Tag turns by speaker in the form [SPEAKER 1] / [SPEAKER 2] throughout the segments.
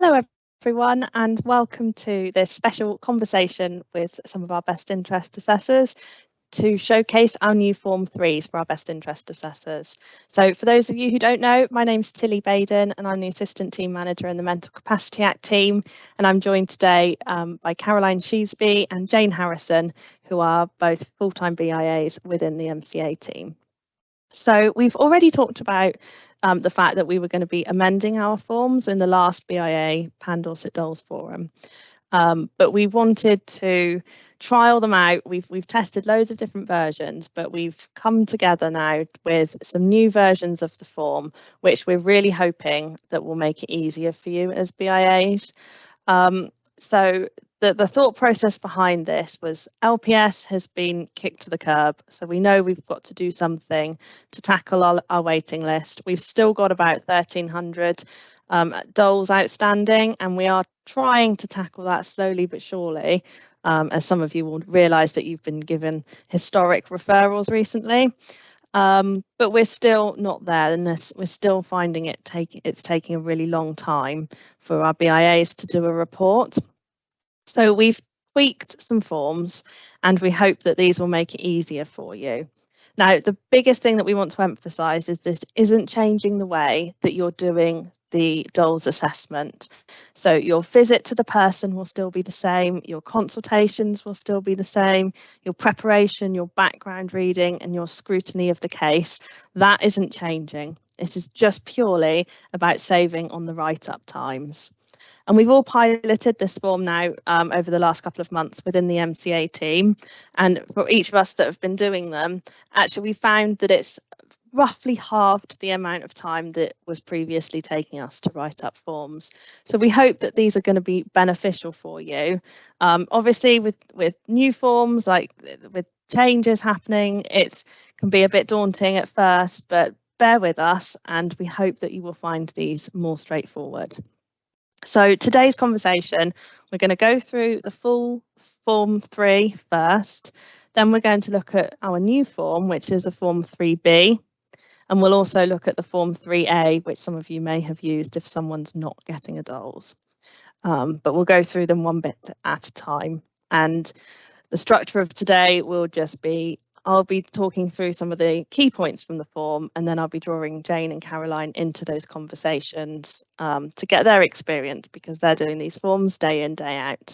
[SPEAKER 1] Hello everyone and welcome to this special conversation with some of our best interest assessors to showcase our new Form 3s for our best interest assessors. So for those of you who don't know, my name's Tilly Baden and I'm the Assistant Team Manager in the Mental Capacity Act team, and I'm joined today by Caroline Sheesby and Jane Harrison, who are both full-time BIAs within the MCA team. So we've already talked about the fact that we were going to be amending our forms in the last BIA Pan Dorset Doles Forum, but we wanted to trial them out. We've tested loads of different versions, but we've come together now with some new versions of the form, which we're really hoping that will make it easier for you as BIAs. So the thought process behind this was LPS has been kicked to the curb, so we know we've got to do something to tackle our waiting list. We've still got about 1,300 doles outstanding, and we are trying to tackle that slowly but surely, as some of you will realise that you've been given historic referrals recently. But we're still not there, and we're still finding it's taking a really long time for our BIAs to do a report. So we've tweaked some forms and we hope that these will make it easier for you. Now, the biggest thing that we want to emphasise is this isn't changing the way that you're doing the DOLS assessment. So your visit to the person will still be the same, your consultations will still be the same, your preparation, your background reading and your scrutiny of the case, that isn't changing. This is just purely about saving on the write-up times. And we've all piloted this form now over the last couple of months within the MCA team. And for each of us that have been doing them, actually we found that it's roughly halved the amount of time that was previously taking us to write up forms. So we hope that these are going to be beneficial for you. Obviously with new forms, like with changes happening, it can be a bit daunting at first, but bear with us and we hope that you will find these more straightforward. So today's conversation, we're going to go through the full Form 3 first, then we're going to look at our new form, which is a Form 3B, and we'll also look at the Form 3A, which some of you may have used if someone's not getting a DOLS. But we'll go through them one bit at a time. And the structure of today will just be, I'll be talking through some of the key points from the form, and then I'll be drawing Jane and Caroline into those conversations to get their experience, because they're doing these forms day in, day out.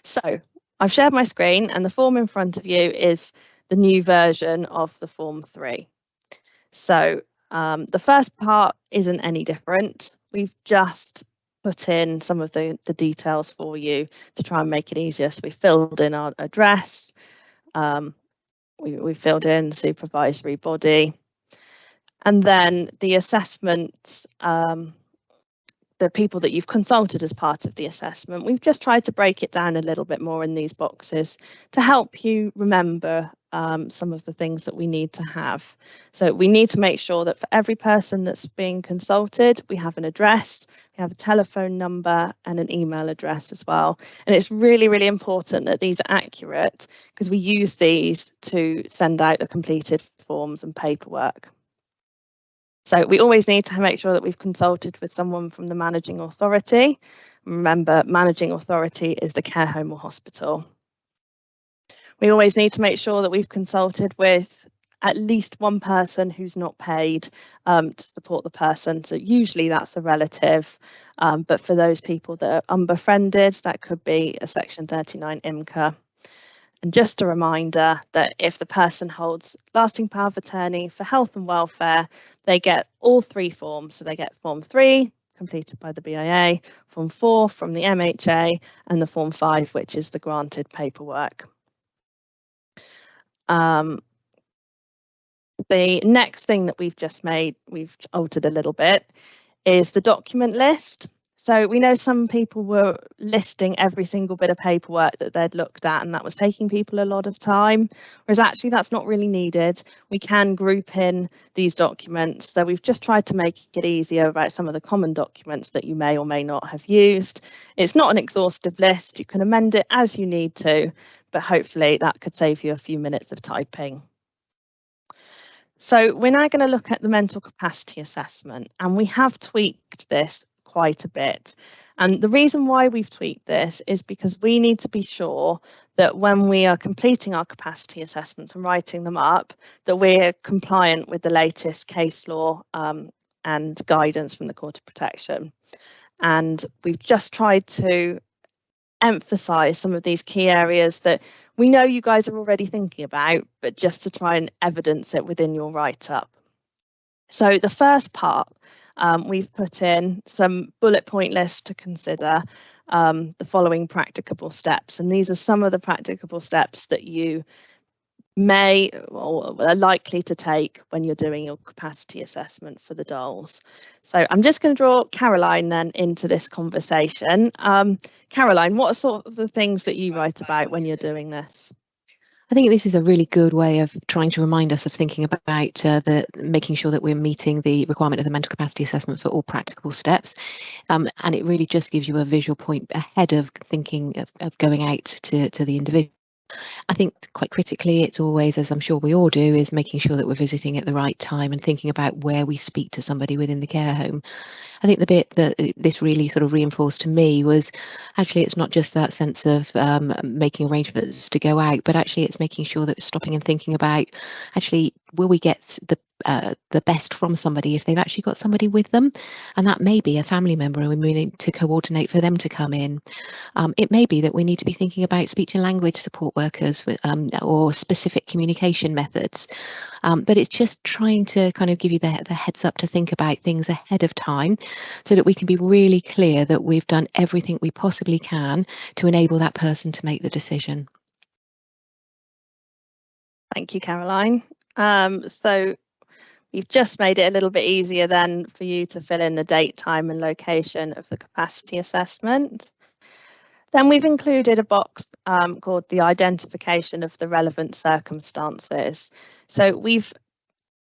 [SPEAKER 1] So I've shared my screen and the form in front of you is the new version of the Form 3. So the first part isn't any different. We've just put in some of the details for you to try and make it easier. So we filled in our address, we filled in supervisory body, and then the assessments, the people that you've consulted as part of the assessment, we've just tried to break it down a little bit more in these boxes to help you remember some of the things that we need to have. So we need to make sure that for every person that's being consulted, we have an address, we have a telephone number and an email address as well. And it's really, really important that these are accurate, because we use these to send out the completed forms and paperwork. So we always need to make sure that we've consulted with someone from the managing authority. Remember, managing authority is the care home or hospital. We always need to make sure that we've consulted with at least one person who's not paid to support the person. So usually that's a relative, but for those people that are unbefriended, that could be a Section 39 IMCA. And just a reminder that if the person holds lasting power of attorney for health and welfare, they get all three forms. So they get Form 3, completed by the BIA, Form 4 from the MHA, and the Form 5, which is the granted paperwork. The next thing that we've altered a little bit, is the document list. So we know some people were listing every single bit of paperwork that they'd looked at, and that was taking people a lot of time, whereas actually that's not really needed. We can group in these documents. So we've just tried to make it easier about some of the common documents that you may or may not have used. It's not an exhaustive list. You can amend it as you need to, but hopefully that could save you a few minutes of typing. So we're now going to look at the mental capacity assessment, and we have tweaked this quite a bit. And the reason why we've tweaked this is because we need to be sure that when we are completing our capacity assessments and writing them up, that we're compliant with the latest case law and guidance from the Court of Protection. And we've just tried to emphasize some of these key areas that we know you guys are already thinking about, but just to try and evidence it within your write-up. So the first part, we've put in some bullet point lists to consider the following practicable steps. And these are some of the practicable steps that you may or are likely to take when you're doing your capacity assessment for the DOLS. So I'm just going to draw Caroline then into this conversation. Caroline, what are sort of the things that you write about when you're doing this?
[SPEAKER 2] I think this is a really good way of trying to remind us of thinking about making sure that we're meeting the requirement of the mental capacity assessment for all practicable steps. And it really just gives you a visual point ahead of thinking of going out to the individual. I think quite critically, it's always, as I'm sure we all do, is making sure that we're visiting at the right time and thinking about where we speak to somebody within the care home. I think the bit that this really sort of reinforced to me was actually it's not just that sense of making arrangements to go out, but actually it's making sure that we're stopping and thinking about actually will we get the best from somebody if they've actually got somebody with them, and that may be a family member and we need to coordinate for them to come in. It may be that we need to be thinking about speech and language support workers or specific communication methods, but it's just trying to kind of give you the heads up to think about things ahead of time so that we can be really clear that we've done everything we possibly can to enable that person to make the decision.
[SPEAKER 1] Thank you, Caroline. So we've just made it a little bit easier then for you to fill in the date, time and location of the capacity assessment. Then we've included a box called the identification of the relevant circumstances. So we've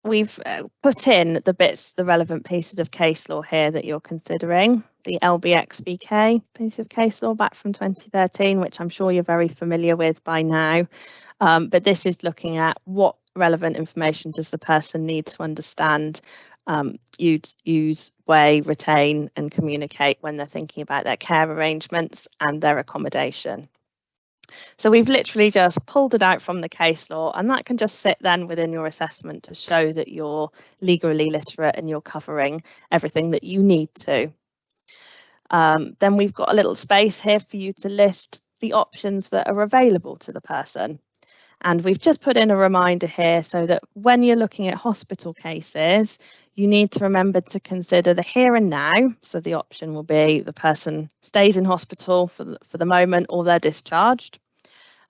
[SPEAKER 1] put in the relevant pieces of case law here that you're considering. The LBXVK piece of case law back from 2013, which I'm sure you're very familiar with by now. But this is looking at what relevant information does the person need to understand, use, weigh, retain and communicate when they're thinking about their care arrangements and their accommodation. So we've literally just pulled it out from the case law, and that can just sit then within your assessment to show that you're legally literate and you're covering everything that you need to. Then we've got a little space here for you to list the options that are available to the person. And we've just put in a reminder here so that when you're looking at hospital cases, you need to remember to consider the here and now. So the option will be the person stays in hospital for the moment or they're discharged.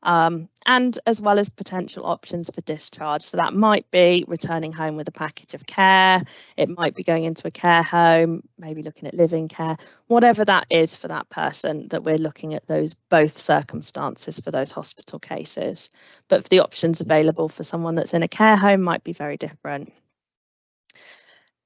[SPEAKER 1] And as well as potential options for discharge. So that might be returning home with a package of care. It might be going into a care home, maybe looking at living care, whatever that is for that person, that we're looking at those both circumstances for those hospital cases. But for the options available for someone that's in a care home might be very different.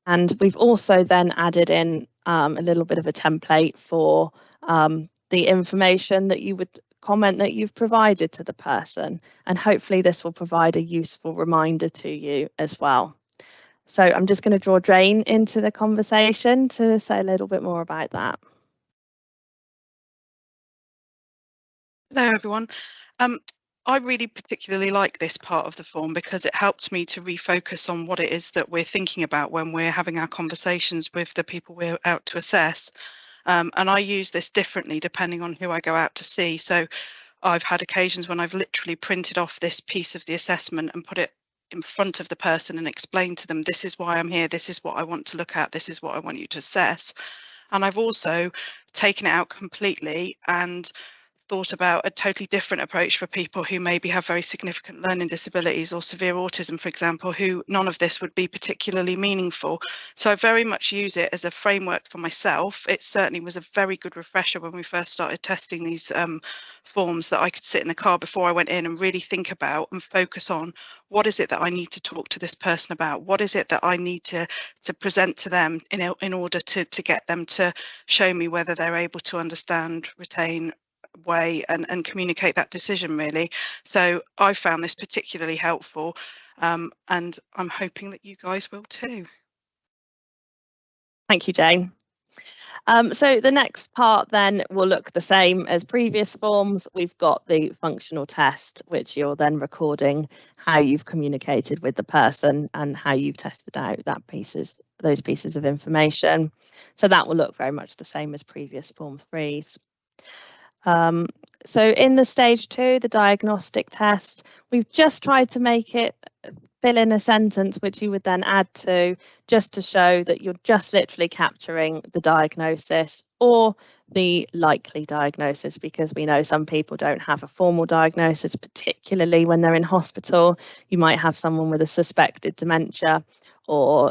[SPEAKER 1] And we've also then added in a little bit of a template for the information that you would comment that you've provided to the person, and hopefully this will provide a useful reminder to you as well. So I'm just going to draw Jane into the conversation to say a little bit more about that.
[SPEAKER 3] Hello everyone. I really particularly like this part of the form because it helps me to refocus on what it is that we're thinking about when we're having our conversations with the people we're out to assess. And I use this differently depending on who I go out to see. So I've had occasions when I've literally printed off this piece of the assessment and put it in front of the person and explained to them, this is why I'm here, this is what I want to look at, this is what I want you to assess. And I've also taken it out completely and thought about a totally different approach for people who maybe have very significant learning disabilities or severe autism, for example, who none of this would be particularly meaningful. So I very much use it as a framework for myself. It certainly was a very good refresher when we first started testing these forms, that I could sit in the car before I went in and really think about and focus on what is it that I need to talk to this person about? What is it that I need to present to them in order to get them to show me whether they're able to understand, retain, weigh and communicate that decision, really. So I found this particularly helpful, and I'm hoping that you guys will too.
[SPEAKER 1] Thank you, Jane. So the next part then will look the same as previous forms. We've got the functional test, which you're then recording how you've communicated with the person and how you've tested out those pieces of information. So that will look very much the same as previous Form 3s. So in the stage 2, the diagnostic test, we've just tried to make it fill in a sentence which you would then add to, just to show that you're just literally capturing the diagnosis or the likely diagnosis, because we know some people don't have a formal diagnosis, particularly when they're in hospital. You might have someone with a suspected dementia or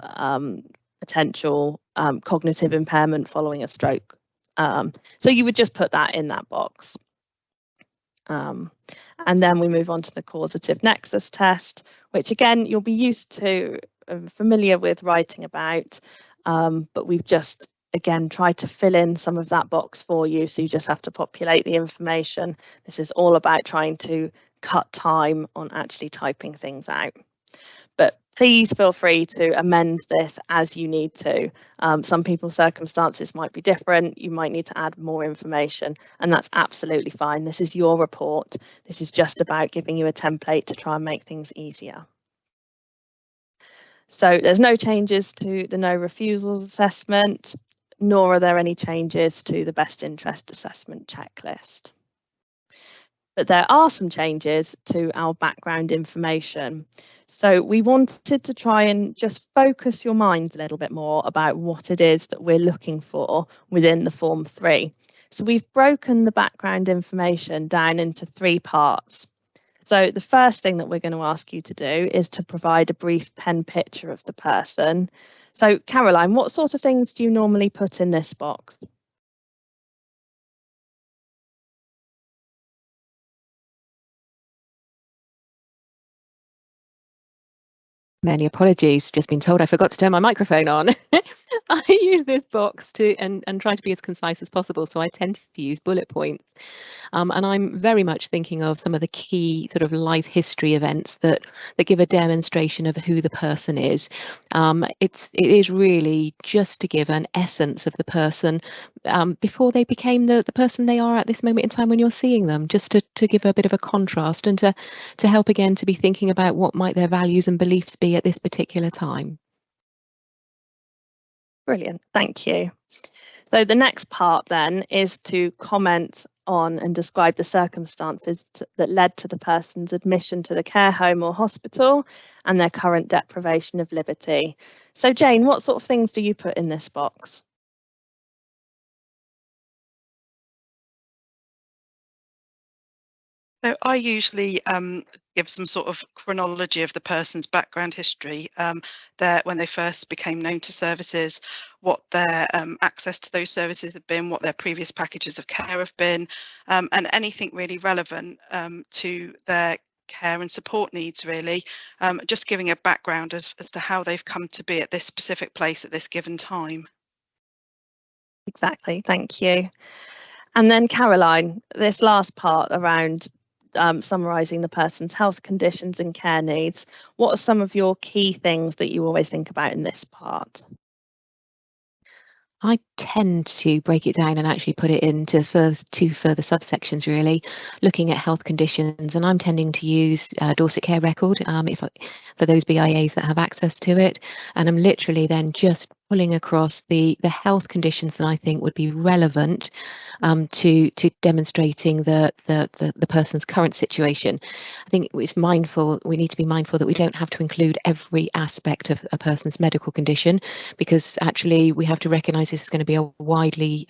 [SPEAKER 1] potential cognitive impairment following a stroke. So you would just put that in that box. And then we move on to the causative nexus test, which again, you'll be used to, familiar with writing about, but we've just, again, tried to fill in some of that box for you. So you just have to populate the information. This is all about trying to cut time on actually typing things out. But please feel free to amend this as you need to. Some people's circumstances might be different. You might need to add more information, and that's absolutely fine. This is your report. This is just about giving you a template to try and make things easier. So there's no changes to the no refusals assessment, nor are there any changes to the best interest assessment checklist. But there are some changes to our background information. So we wanted to try and just focus your mind a little bit more about what it is that we're looking for within the Form 3. So we've broken the background information down into 3 parts. So the first thing that we're going to ask you to do is to provide a brief pen picture of the person. So Caroline, what sort of things do you normally put in this box?
[SPEAKER 2] Many apologies, just been told I forgot to turn my microphone on. I use this box to and try to be as concise as possible, so I tend to use bullet points. And I'm very much thinking of some of the key sort of life history events that give a demonstration of who the person is. It is really just to give an essence of the person before they became the person they are at this moment in time when you're seeing them, just to give a bit of a contrast and to help again to be thinking about what might their values and beliefs be at this particular time.
[SPEAKER 1] Brilliant, thank you. So the next part then is to comment on and describe the circumstances that led to the person's admission to the care home or hospital and their current deprivation of liberty. So Jane, what sort of things do you put in this box?
[SPEAKER 3] So I usually give some sort of chronology of the person's background history, when they first became known to services, what their access to those services have been, what their previous packages of care have been, and anything really relevant to their care and support needs, really, just giving a background as to how they've come to be at this specific place at this given time.
[SPEAKER 1] Exactly, thank you. And then Caroline, this last part around summarising the person's health conditions and care needs, what are some of your key things that you always think about in this part?
[SPEAKER 2] I tend to break it down and actually put it into two further subsections, really, looking at health conditions. And I'm tending to use Dorset Care Record for those BIAs that have access to it. And I'm literally then just pulling across the health conditions that I think would be relevant to demonstrating the person's current situation. I think we need to be mindful that we don't have to include every aspect of a person's medical condition, because actually we have to recognise this is going to be a widely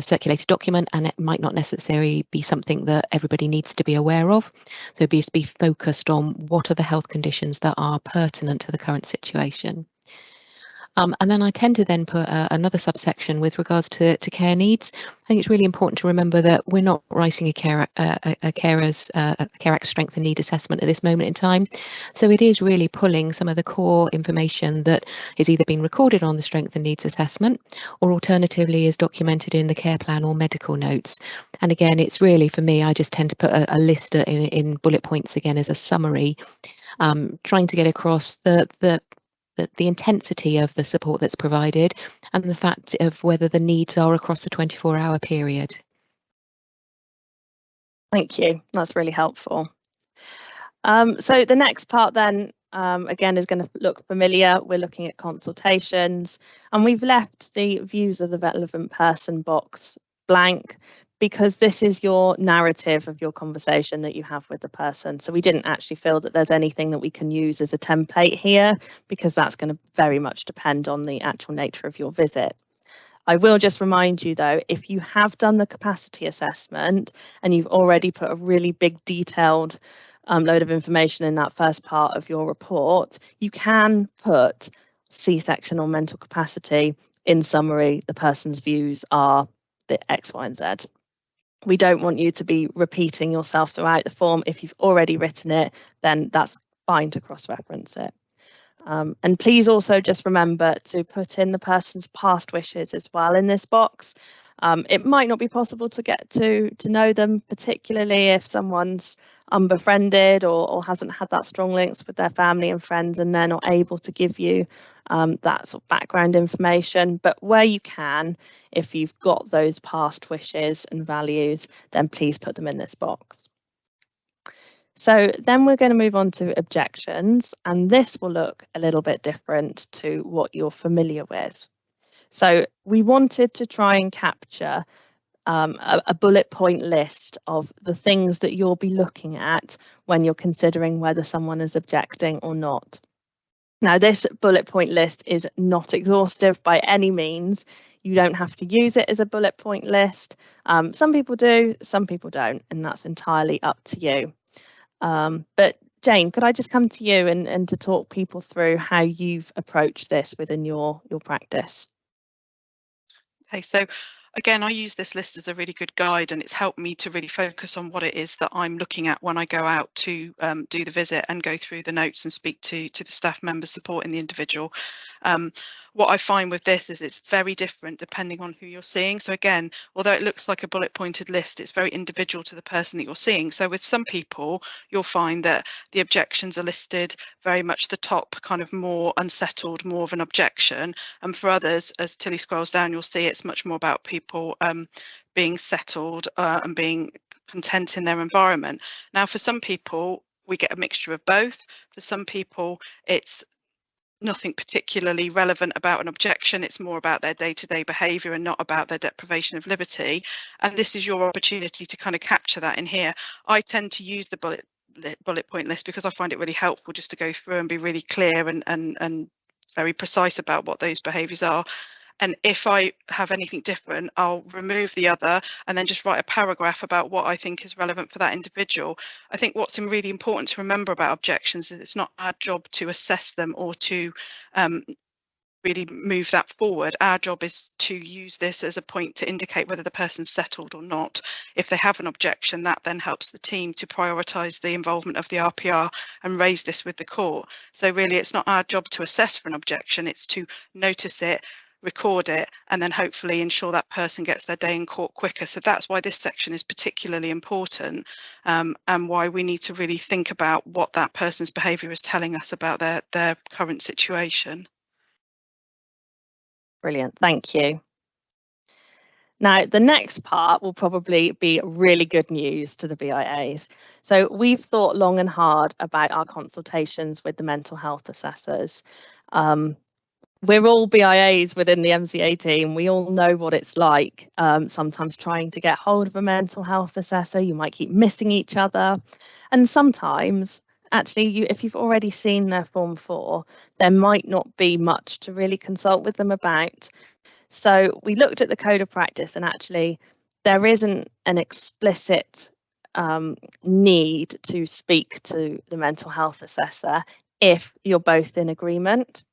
[SPEAKER 2] circulated document, and it might not necessarily be something that everybody needs to be aware of. So be focused on what are the health conditions that are pertinent to the current situation. And then I tend to then put another subsection with regards to care needs. I think it's really important to remember that we're not writing a Care Act strength and need assessment at this moment in time. So it is really pulling some of the core information that is either been recorded on the strength and needs assessment, or alternatively is documented in the care plan or medical notes. And again, it's really, for me, I just tend to put a list in bullet points again as a summary, trying to get across the the intensity of the support that's provided and the fact of whether the needs are across the 24-hour period.
[SPEAKER 1] Thank you. That's really helpful. So the next part then, again, is going to look familiar. We're looking at consultations, and we've left the views of the relevant person box blank because this is your narrative of your conversation that you have with the person. So we didn't actually feel that there's anything that we can use as a template here, because that's going to very much depend on the actual nature of your visit. I will just remind you though, if you have done the capacity assessment and you've already put a really big detailed load of information in that first part of your report, you can put C-section or mental capacity. In summary, the person's views are the X, Y, and Z. We don't want you to be repeating yourself throughout the form. If you've already written it, then that's fine to cross-reference it. And please also just remember to put in the person's past wishes as well in this box. It might not be possible to get to know them, particularly if someone's unbefriended or hasn't had that strong links with their family and friends, and they're not able to give you that sort of background information. But where you can, if you've got those past wishes and values, then please put them in this box. So then we're going to move on to objections, and this will look a little bit different to what you're familiar with. So we wanted to try and capture a bullet point list of the things that you'll be looking at when you're considering whether someone is objecting or not. Now, this bullet point list is not exhaustive by any means. You don't have to use it as a bullet point list. Some people do, some people don't, and that's entirely up to you. But Jane, could I just come to you and to talk people through how you've approached this within your practice?
[SPEAKER 3] Okay, so again, I use this list as a really good guide, and it's helped me to really focus on what it is that I'm looking at when I go out to do the visit and go through the notes and speak to the staff members supporting the individual. What I find with this is it's very different depending on who you're seeing. So again, although it looks like a bullet pointed list, it's very individual to the person that you're seeing. So with some people, you'll find that the objections are listed very much the top, kind of more unsettled, more of an objection. And for others, as Tilly scrolls down, you'll see it's much more about people being settled and being content in their environment. Now, for some people, we get a mixture of both. For some people, it's nothing particularly relevant about an objection. It's more about their day-to-day behaviour and not about their deprivation of liberty. And this is your opportunity to kind of capture that in here. I tend to use the bullet point list because I find it really helpful just to go through and be really clear and very precise about what those behaviours are. And if I have anything different, I'll remove the other and then just write a paragraph about what I think is relevant for that individual. I think what's really important to remember about objections is it's not our job to assess them or to really move that forward. Our job is to use this as a point to indicate whether the person's settled or not. If they have an objection, that then helps the team to prioritise the involvement of the RPR and raise this with the court. So really, it's not our job to assess for an objection, it's to notice it, record it, and then hopefully ensure that person gets their day in court quicker. So that's why this section is particularly important, and why we need to really think about what that person's behaviour is telling us about their current situation.
[SPEAKER 1] Brilliant, thank you. Now, the next part will probably be really good news to the BIAs. So we've thought long and hard about our consultations with the mental health assessors. We're all BIAs within the MCA team. We all know what it's like. Sometimes trying to get hold of a mental health assessor, you might keep missing each other. And sometimes, actually, if you've already seen their Form 4, there might not be much to really consult with them about. So we looked at the code of practice, and actually there isn't an explicit need to speak to the mental health assessor if you're both in agreement.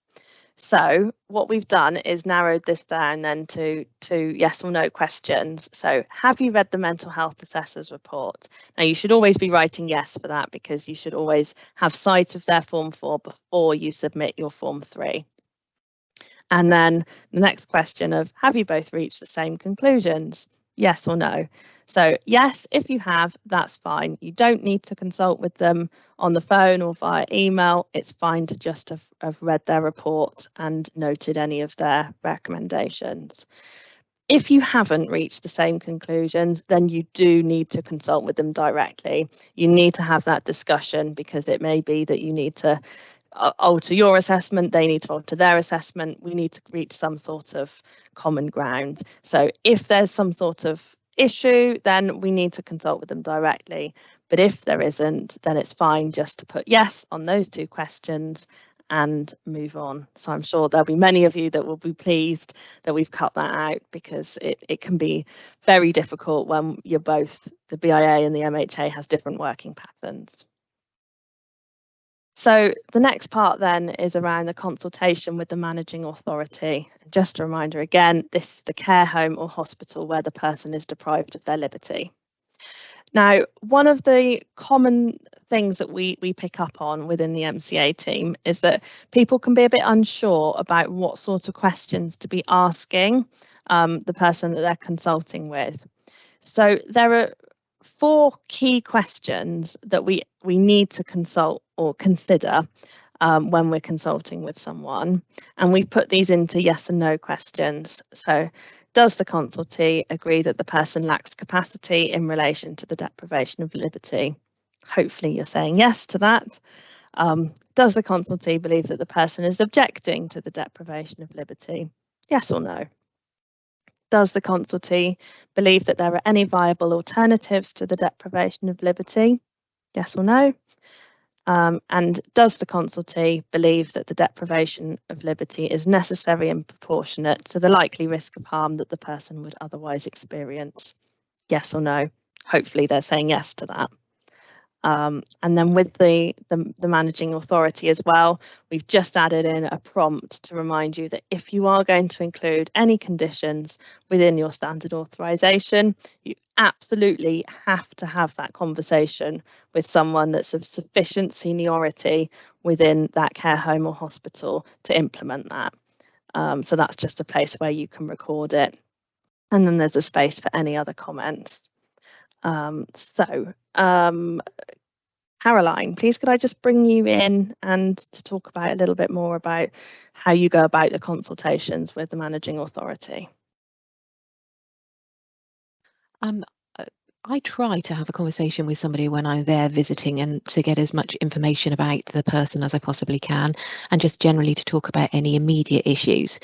[SPEAKER 1] So what we've done is narrowed this down then to yes or no questions. So have you read the mental health assessor's report? Now you should always be writing yes for that, because you should always have sight of their Form 4 before you submit your Form 3. And then the next question of have you both reached the same conclusions? Yes or no. So yes, if you have, that's fine. You don't need to consult with them on the phone or via email. It's fine to just have read their report and noted any of their recommendations. If you haven't reached the same conclusions, then you do need to consult with them directly. You need to have that discussion, because it may be that you need to alter your assessment, they need to alter their assessment. We need to reach some sort of common ground. So if there's some sort of issue, then we need to consult with them directly. But if there isn't, then it's fine just to put yes on those 2 questions and move on. So I'm sure there'll be many of you that will be pleased that we've cut that out, because it can be very difficult when you're both, the BIA and the MHA has different working patterns. So the next part then is around the consultation with the managing authority. Just a reminder again, this is the care home or hospital where the person is deprived of their liberty. Now, one of the common things that we pick up on within the MCA team is that people can be a bit unsure about what sort of questions to be asking the person that they're consulting with. So there are 4 key questions that we need to consult or consider when we're consulting with someone, and we put these into yes and no questions. So does the consultee agree that the person lacks capacity in relation to the deprivation of liberty? Hopefully you're saying yes to that. Does the consultee believe that the person is objecting to the deprivation of liberty? Yes or no? Does the consultee believe that there are any viable alternatives to the deprivation of liberty? Yes or no? And does the consultee believe that the deprivation of liberty is necessary and proportionate to the likely risk of harm that the person would otherwise experience? Yes or no? Hopefully they're saying yes to that. And then with the managing authority as well, we've just added in a prompt to remind you that if you are going to include any conditions within your standard authorisation, you absolutely have to have that conversation with someone that's of sufficient seniority within that care home or hospital to implement that. So that's just a place where you can record it. And then there's a space for any other comments. Caroline, please could I just bring you in and to talk about a little bit more about how you go about the consultations with the managing authority?
[SPEAKER 2] I try to have a conversation with somebody when I'm there visiting, and to get as much information about the person as I possibly can, and just generally to talk about any immediate issues.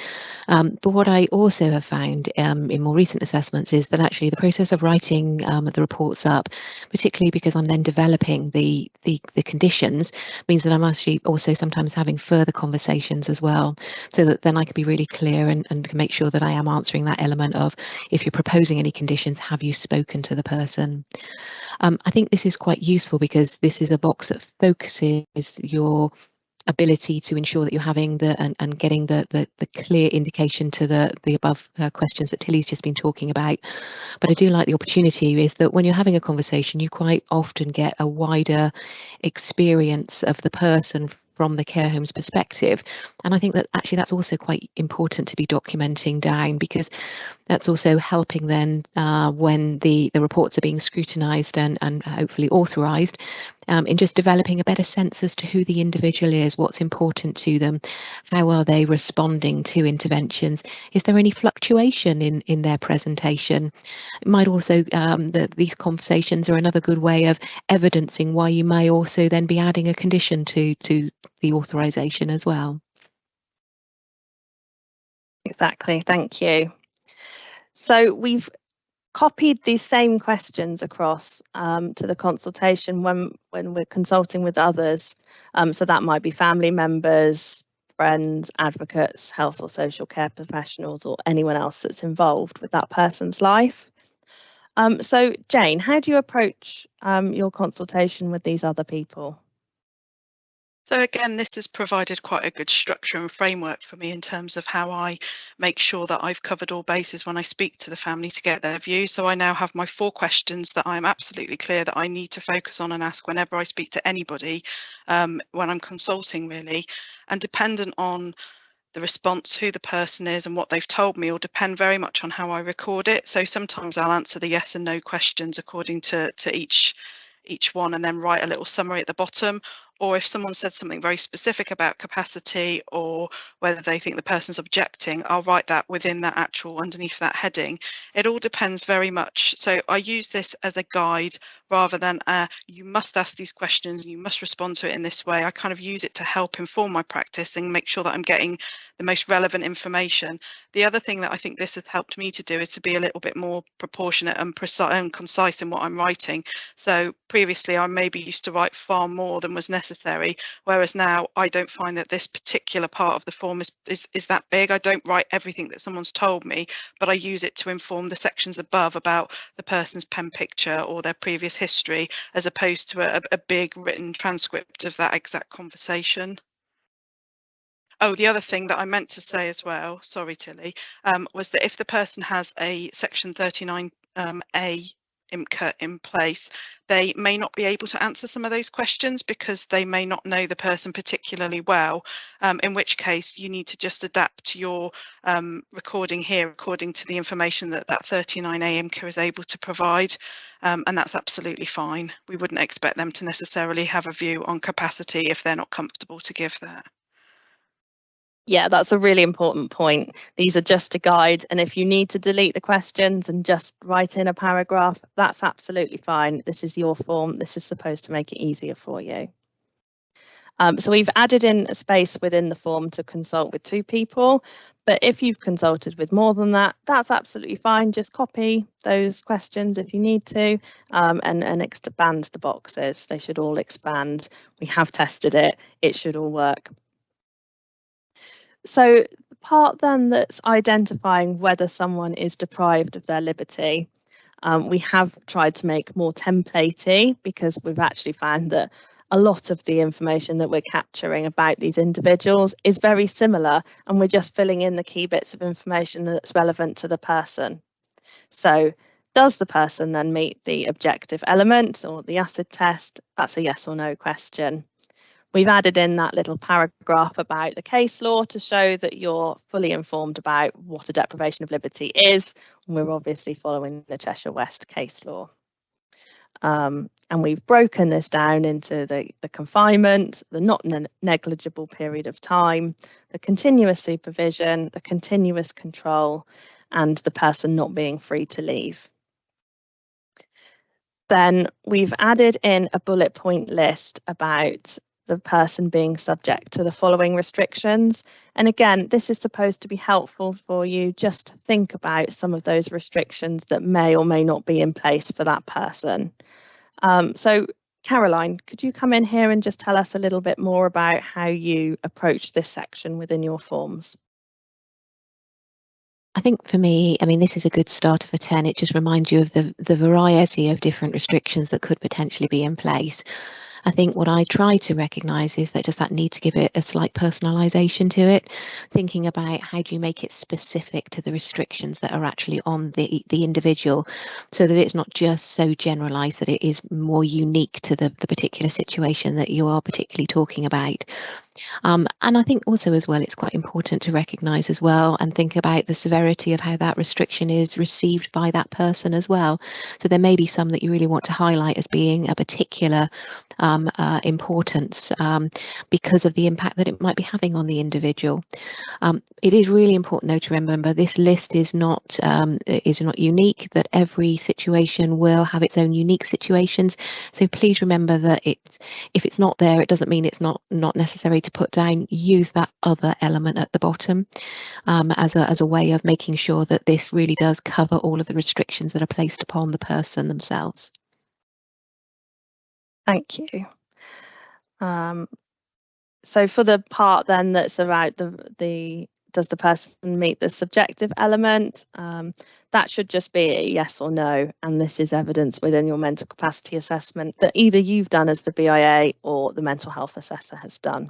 [SPEAKER 2] But what I also have found in more recent assessments is that actually the process of writing the reports up, particularly because I'm then developing the conditions, means that I'm actually also sometimes having further conversations as well, so that then I can be really clear and can make sure that I am answering that element of, if you're proposing any conditions, have you spoken to the person? I think this is quite useful, because this is a box that focuses your ability to ensure that you're having and getting the clear indication to the above questions that Tilly's just been talking about. But I do like the opportunity is that when you're having a conversation, you quite often get a wider experience of the person from the care home's perspective. And I think that actually that's also quite important to be documenting down, because that's also helping then when the reports are being scrutinised and hopefully authorised, in just developing a better sense as to who the individual is, what's important to them, how are they responding to interventions, is there any fluctuation in their presentation. It might also, these conversations are another good way of evidencing why you may also then be adding a condition to the authorisation as well.
[SPEAKER 1] Exactly, thank you. So we've copied these same questions across to the consultation when we're consulting with others. So that might be family members, friends, advocates, health or social care professionals, or anyone else that's involved with that person's life. So Jane, how do you approach your consultation with these other people?
[SPEAKER 3] So again, this has provided quite a good structure and framework for me in terms of how I make sure that I've covered all bases when I speak to the family to get their views. So I now have my 4 questions that I'm absolutely clear that I need to focus on and ask whenever I speak to anybody when I'm consulting, really. And dependent on the response, who the person is and what they've told me will depend very much on how I record it. So sometimes I'll answer the yes and no questions according to each one and then write a little summary at the bottom. Or if someone said something very specific about capacity or whether they think the person's objecting, I'll write that within that actual underneath that heading. It all depends very much. So I use this as a guide rather than you must ask these questions and you must respond to it in this way. I kind of use it to help inform my practice and make sure that I'm getting the most relevant information. The other thing that I think this has helped me to do is to be a little bit more proportionate and precise and concise in what I'm writing. So previously I maybe used to write far more than was necessary, whereas now I don't find that this particular part of the form is that big. I don't write everything that someone's told me, but I use it to inform the sections above about the person's pen picture or their previous history, as opposed to a big written transcript of that exact conversation. Oh, the other thing that I meant to say as well, sorry Tilly, was that if the person has a section 39A IMCA in place, they may not be able to answer some of those questions because they may not know the person particularly well, in which case you need to just adapt your recording here according to the information that 39A IMCA is able to provide, and that's absolutely fine. We wouldn't expect them to necessarily have a view on capacity if they're not comfortable to give that.
[SPEAKER 1] Yeah, that's a really important point. These are just a guide, and if you need to delete the questions and just write in a paragraph, that's absolutely fine. This is your form. This is supposed to make it easier for you. So we've added in a space within the form to consult with 2 people, but if you've consulted with more than that, that's absolutely fine. Just copy those questions if you need to, and expand the boxes. They should all expand. We have tested it. It should all work. So the part then that's identifying whether someone is deprived of their liberty, we have tried to make more templatey because we've actually found that a lot of the information that we're capturing about these individuals is very similar, and we're just filling in the key bits of information that's relevant to the person. So does the person then meet the objective element or the acid test? That's a yes or no question. We've added in that little paragraph about the case law to show that you're fully informed about what a deprivation of liberty is. And we're obviously following the Cheshire West case law. And we've broken this down into the confinement, the not negligible period of time, the continuous supervision, the continuous control, and the person not being free to leave. Then we've added in a bullet point list about the person being subject to the following restrictions. And again, this is supposed to be helpful for you just to think about some of those restrictions that may or may not be in place for that person. So Caroline, could you come in here and just tell us a little bit more about how you approach this section within your forms?
[SPEAKER 2] I think for me, I mean, this is a good starter for 10. It just reminds you of the variety of different restrictions that could potentially be in place. I think what I try to recognise is that just that need to give it a slight personalisation to it, thinking about how do you make it specific to the restrictions that are actually on the individual, so that it's not just so generalised that it is more unique to the particular situation that you are particularly talking about. And I think also as well, it's quite important to recognise as well and think about the severity of how that restriction is received by that person as well. So there may be some that you really want to highlight as being a particular importance because of the impact that it might be having on the individual. It is really important though to remember this list is not unique, that every situation will have its own unique situations. So please remember that if it's not there, it doesn't mean it's not necessary to put down. Use that other element at the bottom as a way of making sure that this really does cover all of the restrictions that are placed upon the person themselves.
[SPEAKER 1] Thank you. So for the part then that's about the does the person meet the subjective element, that should just be a yes or no, and this is evidence within your mental capacity assessment that either you've done as the BIA or the mental health assessor has done.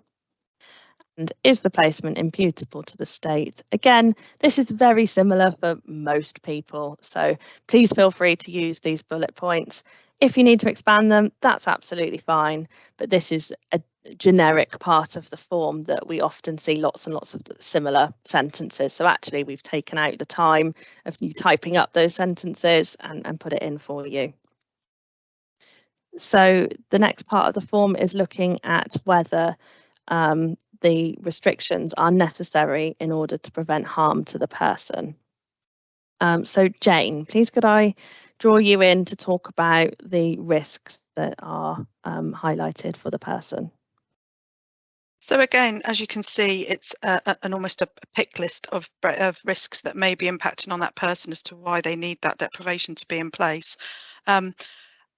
[SPEAKER 1] And is the placement imputable to the state? Again, this is very similar for most people, so please feel free to use these bullet points. If you need to expand them, that's absolutely fine, but this is a generic part of the form that we often see lots and lots of similar sentences. So actually we've taken out the time of you typing up those sentences and put it in for you. So the next part of the form is looking at whether the restrictions are necessary in order to prevent harm to the person. So Jane, please could I draw you in to talk about the risks that are highlighted for the person?
[SPEAKER 3] So again, as you can see, it's almost a pick list of risks that may be impacting on that person as to why they need that deprivation to be in place.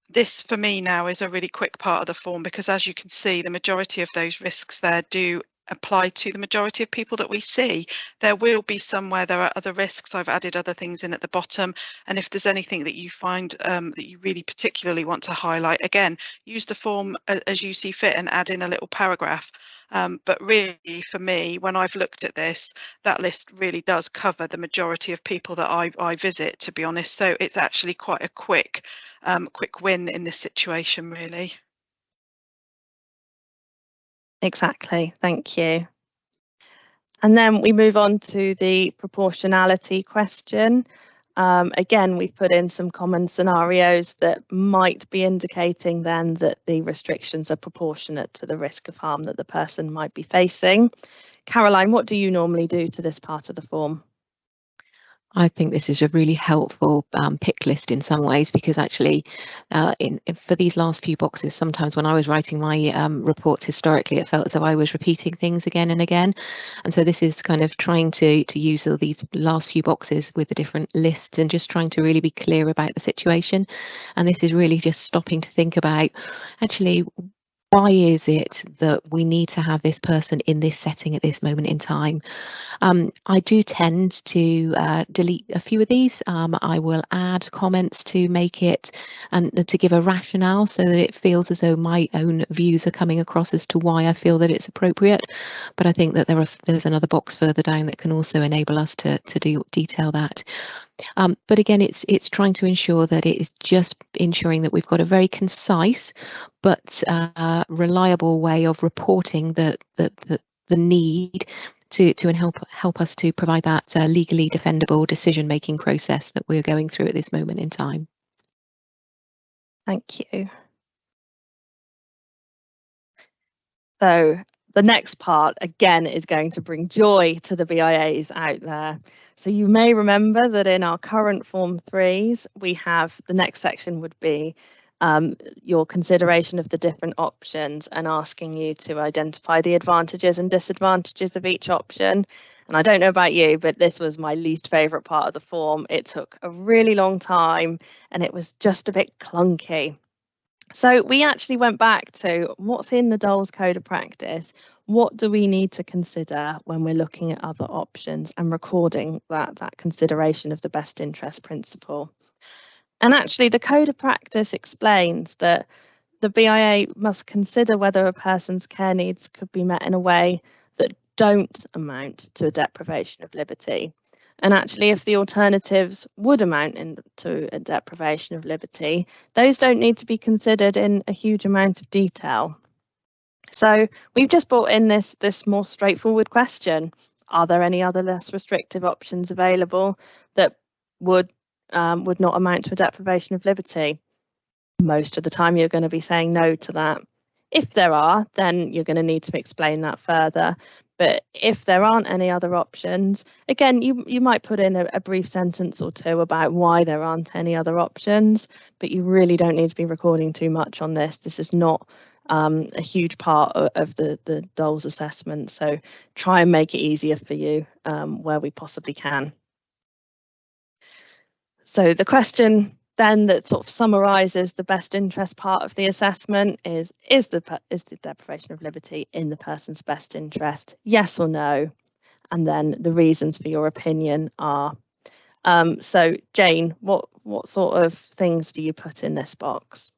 [SPEAKER 3] This for me now is a really quick part of the form, because as you can see, the majority of those risks there do apply to the majority of people that we see. There will be some where there are other risks. I've added other things in at the bottom, and if there's anything that you find that you really particularly want to highlight, again, use the form as you see fit and add in a little paragraph. But really, for me, when I've looked at this, that list really does cover the majority of people that I visit, to be honest. So it's actually quite a quick win in this situation, really.
[SPEAKER 1] Exactly, thank you. And then we move on to the proportionality question. Again, we've put in some common scenarios that might be indicating then that the restrictions are proportionate to the risk of harm that the person might be facing. Caroline, what do you normally do to this part of the form?
[SPEAKER 2] I think this is a really helpful pick list in some ways, because actually for these last few boxes, sometimes when I was writing my reports historically, it felt as though I was repeating things again and again. And so this is kind of trying to use all these last few boxes with the different lists and just trying to really be clear about the situation. And this is really just stopping to think about, actually, why is it that we need to have this person in this setting at this moment in time? I do tend to delete a few of these. I will add comments to make it and to give a rationale so that it feels as though my own views are coming across as to why I feel that it's appropriate. But I think that there's another box further down that can also enable us to detail that. But again, it's trying to ensure that it is just ensuring that we've got a very concise but reliable way of reporting the need to help us to provide that legally defendable decision-making process that we're going through at this moment in time.
[SPEAKER 1] Thank you. So the next part, again, is going to bring joy to the BIAs out there. So you may remember that in our current Form 3s, we have the next section would be your consideration of the different options and asking you to identify the advantages and disadvantages of each option. And I don't know about you, but this was my least favourite part of the form. It took a really long time and it was just a bit clunky. So we actually went back to what's in the DOLS Code of Practice. What do we need to consider when we're looking at other options and recording that consideration of the best interest principle? And actually, the Code of Practice explains that the BIA must consider whether a person's care needs could be met in a way that don't amount to a deprivation of liberty. And actually, if the alternatives would amount to a deprivation of liberty, those don't need to be considered in a huge amount of detail. So we've just brought in this more straightforward question. Are there any other less restrictive options available that would not amount to a deprivation of liberty? Most of the time you're going to be saying no to that. If there are, then you're going to need to explain that further. But if there aren't any other options, again, you might put in a brief sentence or two about why there aren't any other options, but you really don't need to be recording too much on this. This is not a huge part of the DOLS assessment, so try and make it easier for you where we possibly can. So the question then that sort of summarises the best interest part of the assessment is the deprivation of liberty in the person's best interest, yes or no? And then the reasons for your opinion are. So Jane, what sort of things do you put in this box?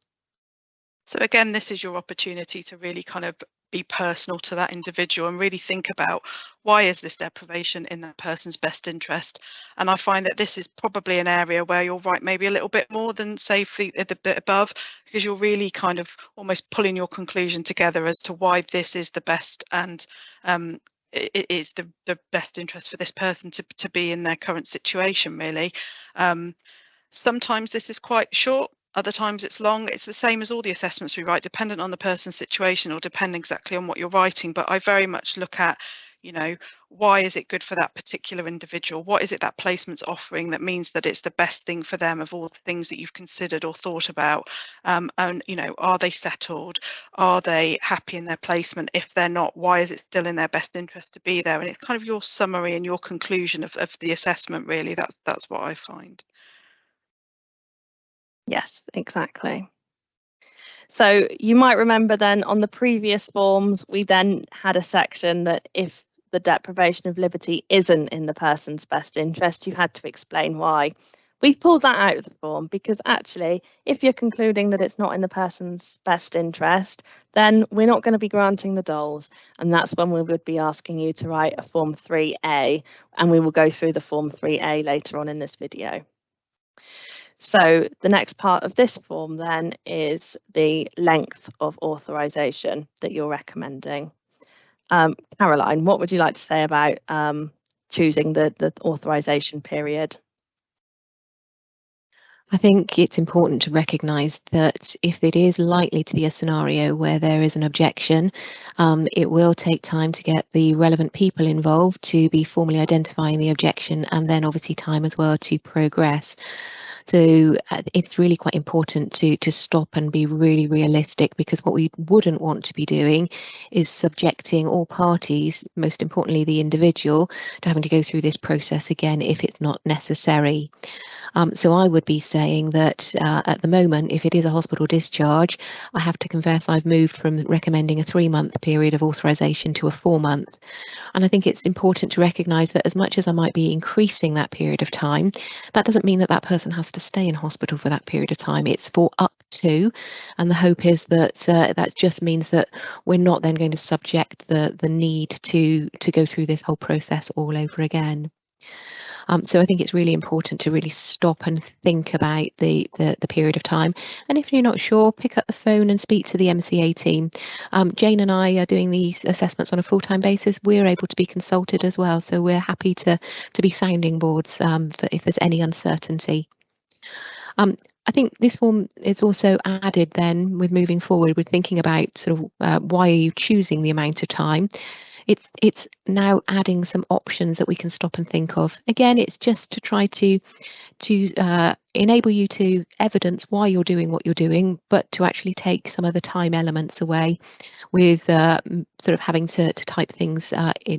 [SPEAKER 3] So again, this is your opportunity to really kind of be personal to that individual and really think about why is this deprivation in that person's best interest? And I find that this is probably an area where you'll write maybe a little bit more than say the bit above, because you're really kind of almost pulling your conclusion together as to why this is the best, and it is the best interest for this person to be in their current situation, really. Sometimes this is quite short, other times it's long. It's the same as all the assessments we write, dependent on the person's situation or depending exactly on what you're writing. But I very much look at, you know, why is it good for that particular individual? What is it that placement's offering that means that it's the best thing for them of all the things that you've considered or thought about? And, you know, are they settled? Are they happy in their placement? If they're not, why is it still in their best interest to be there? And it's kind of your summary and your conclusion of the assessment, really. That's what I find.
[SPEAKER 1] Yes, exactly. So you might remember then on the previous forms, we then had a section that if the deprivation of liberty isn't in the person's best interest, you had to explain why. We've pulled that out of the form because actually, if you're concluding that it's not in the person's best interest, then we're not going to be granting the doles. And that's when we would be asking you to write a Form 3A, and we will go through the Form 3A later on in this video. So the next part of this form then is the length of authorisation that you're recommending. Caroline, what would you like to say about choosing the authorisation period?
[SPEAKER 2] I think it's important to recognise that if it is likely to be a scenario where there is an objection, it will take time to get the relevant people involved to be formally identifying the objection, and then obviously time as well to progress. So it's really quite important to stop and be really realistic, because what we wouldn't want to be doing is subjecting all parties, most importantly the individual, to having to go through this process again if it's not necessary. So I would be saying that at the moment, if it is a hospital discharge, I have to confess I've moved from recommending a 3-month period of authorisation to a 4-month. And I think it's important to recognise that as much as I might be increasing that period of time, that doesn't mean that that person has to stay in hospital for that period of time. It's for up to, and the hope is that that just means that we're not then going to subject the need to go through this whole process all over again. So I think it's really important to really stop and think about the period of time. And if you're not sure, pick up the phone and speak to the MCA team. Jane and I are doing these assessments on a full-time basis. We're able to be consulted as well, so we're happy to be sounding boards for if there's any uncertainty. I think this form is also added then with moving forward with thinking about sort of why are you choosing the amount of time. It's now adding some options that we can stop and think of. Again, it's just to try to enable you to evidence why you're doing what you're doing, but to actually take some of the time elements away with sort of having to type things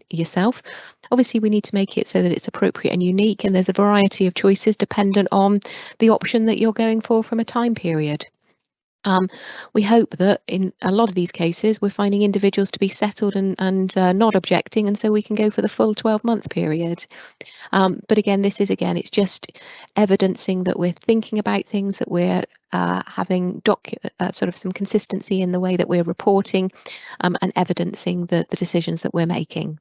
[SPEAKER 2] yourself. Obviously, we need to make it so that it's appropriate and unique, and there's a variety of choices dependent on the option that you're going for from a time period. We hope that in a lot of these cases we're finding individuals to be settled and not objecting, and so we can go for the full 12-month period. But again, it's just evidencing that we're thinking about things, that we're having sort of some consistency in the way that we're reporting, and evidencing the decisions that we're making.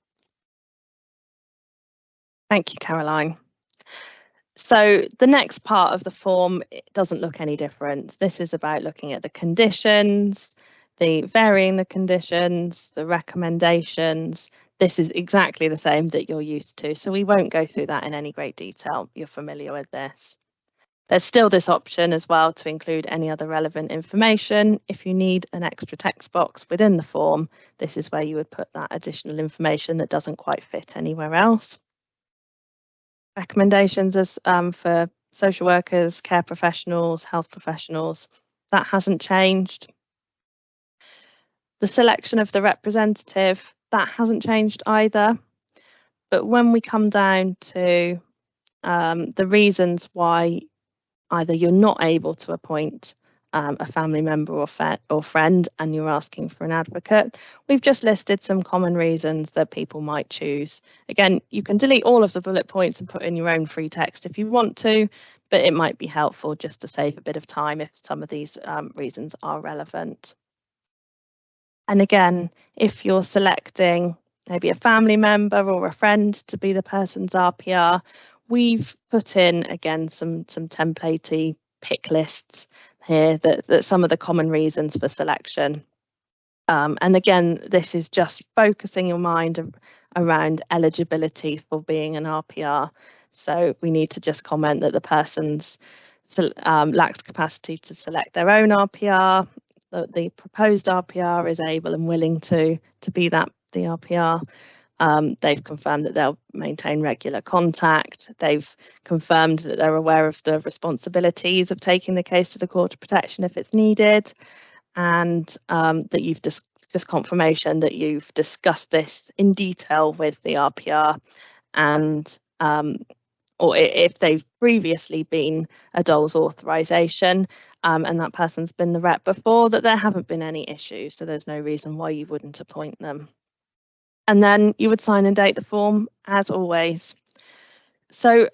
[SPEAKER 1] Thank you, Caroline. So the next part of the form, it doesn't look any different. This is about looking at the conditions, varying the conditions, the recommendations. This is exactly the same that you're used to, so we won't go through that in any great detail. You're familiar with this. There's still this option as well to include any other relevant information. If you need an extra text box within the form, this is where you would put that additional information that doesn't quite fit anywhere else. Recommendations as for social workers, care professionals, health professionals, that hasn't changed. The selection of the representative, that hasn't changed either. But when we come down to the reasons why either you're not able to appoint a family member or friend and you're asking for an advocate, we've just listed some common reasons that people might choose. Again, you can delete all of the bullet points and put in your own free text if you want to, but it might be helpful just to save a bit of time if some of these reasons are relevant. And again, if you're selecting maybe a family member or a friend to be the person's RPR, we've put in, again, some templatey pick lists here that some of the common reasons for selection. And again, this is just focusing your mind around eligibility for being an RPR. So we need to just comment that the person's lacks capacity to select their own RPR, that the proposed RPR is able and willing to be the RPR. They've confirmed that they'll maintain regular contact. They've confirmed that they're aware of the responsibilities of taking the case to the Court of Protection if it's needed, and that you've just confirmation that you've discussed this in detail with the RPR, and or if they've previously been a DOLS authorisation and that person's been the rep before, that there haven't been any issues, so there's no reason why you wouldn't appoint them. And then you would sign and date the form as always. So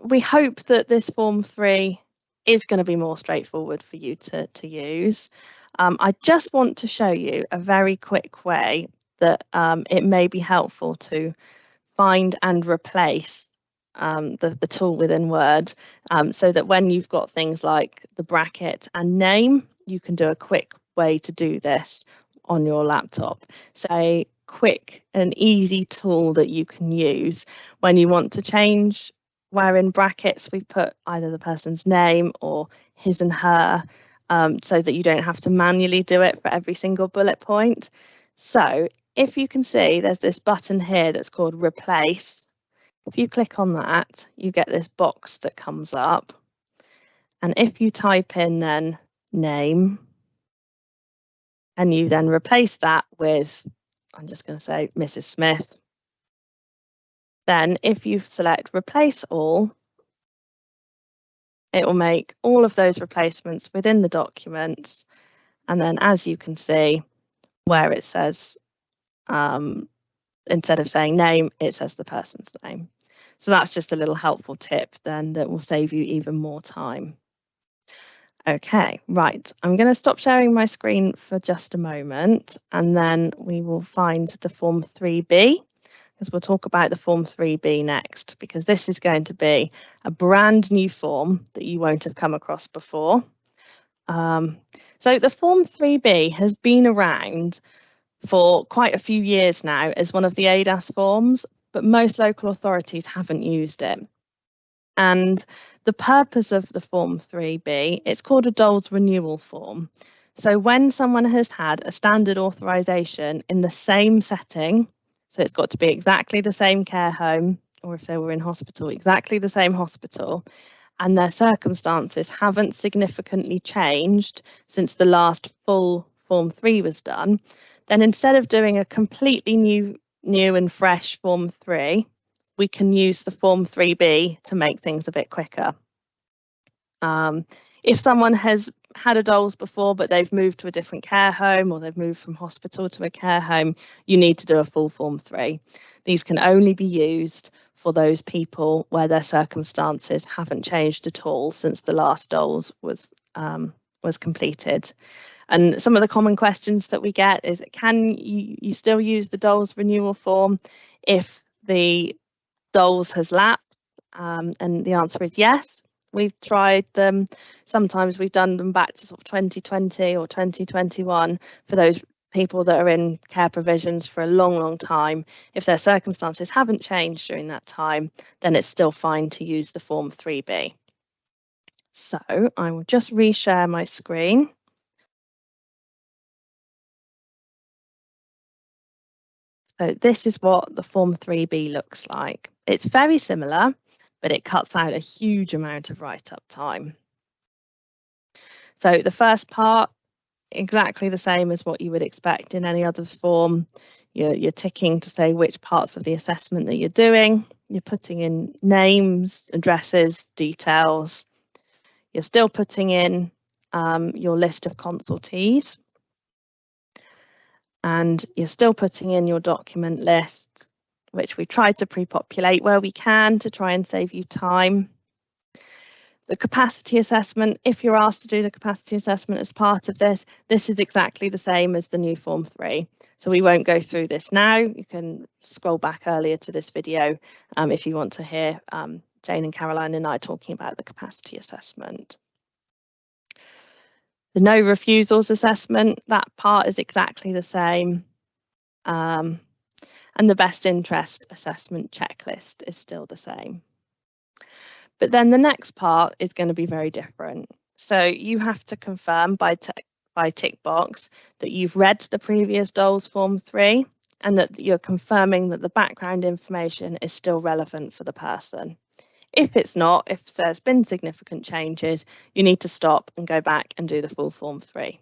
[SPEAKER 1] we hope that this Form 3 is going to be more straightforward for you to use. I just want to show you a very quick way that it may be helpful to find and replace the tool within Word, so that when you've got things like the bracket and name, you can do a quick way to do this on your laptop. So a quick and easy tool that you can use when you want to change where in brackets we put either the person's name or his and her, so that you don't have to manually do it for every single bullet point. So if you can see, there's this button here that's called Replace. If you click on that, you get this box that comes up. And if you type in then name, and you then replace that with, I'm just going to say Mrs. Smith, then if you select Replace All, it will make all of those replacements within the documents. And then as you can see, where it says, instead of saying name, it says the person's name. So that's just a little helpful tip then that will save you even more time. Okay, right, I'm going to stop sharing my screen for just a moment, and then we will find the Form 3B, because we'll talk about the Form 3B next, because this is going to be a brand new form that you won't have come across before. So the Form 3B has been around for quite a few years now as one of the ADAS forms, but most local authorities haven't used it. And the purpose of the Form 3B, it's called a DOLS renewal form. So when someone has had a standard authorisation in the same setting, so it's got to be exactly the same care home, or if they were in hospital, exactly the same hospital, and their circumstances haven't significantly changed since the last full Form 3 was done, then instead of doing a completely new and fresh Form 3, we can use the Form 3B to make things a bit quicker. If someone has had a DOLS before, but they've moved to a different care home, or they've moved from hospital to a care home, you need to do a full Form 3. These can only be used for those people where their circumstances haven't changed at all since the last DOLS was completed. And some of the common questions that we get is, can you still use the DOLS renewal form if the DOLS has lapsed? And the answer is yes. We've tried them. Sometimes we've done them back to sort of 2020 or 2021 for those people that are in care provisions for a long, long time. If their circumstances haven't changed during that time, then it's still fine to use the Form 3B. So I will just reshare my screen. So this is what the Form 3B looks like. It's very similar, but it cuts out a huge amount of write-up time. So the first part, exactly the same as what you would expect in any other form. You're ticking to say which parts of the assessment that you're doing. You're putting in names, addresses, details. You're still putting in your list of consultees. And you're still putting in your document list, which we try to pre-populate where we can to try and save you time. The capacity assessment, if you're asked to do the capacity assessment as part of this, this is exactly the same as the new Form 3. So we won't go through this now. You can scroll back earlier to this video if you want to hear Jane and Caroline and I talking about the capacity assessment. The no refusals assessment, that part is exactly the same. And the best interest assessment checklist is still the same. But then the next part is going to be very different. So you have to confirm by tick box that you've read the previous DOLS Form 3 and that you're confirming that the background information is still relevant for the person. If it's not, if there's been significant changes, you need to stop and go back and do the full Form 3.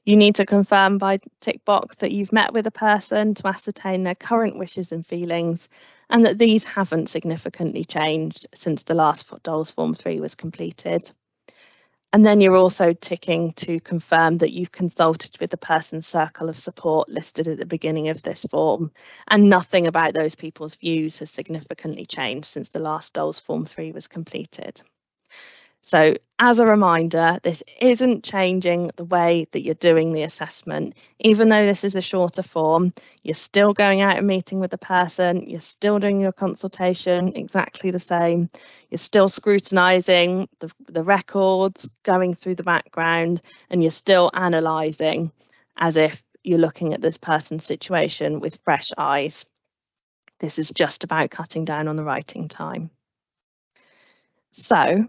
[SPEAKER 1] You need to confirm by tick box that you've met with a person to ascertain their current wishes and feelings and that these haven't significantly changed since the last DOLS Form 3 was completed. And then you're also ticking to confirm that you've consulted with the person's circle of support listed at the beginning of this form, and nothing about those people's views has significantly changed since the last DOLS Form 3 was completed. So as a reminder, this isn't changing the way that you're doing the assessment. Even though this is a shorter form, you're still going out and meeting with the person, you're still doing your consultation exactly the same, you're still scrutinising the records, going through the background, and you're still analysing as if you're looking at this person's situation with fresh eyes. This is just about cutting down on the writing time. So,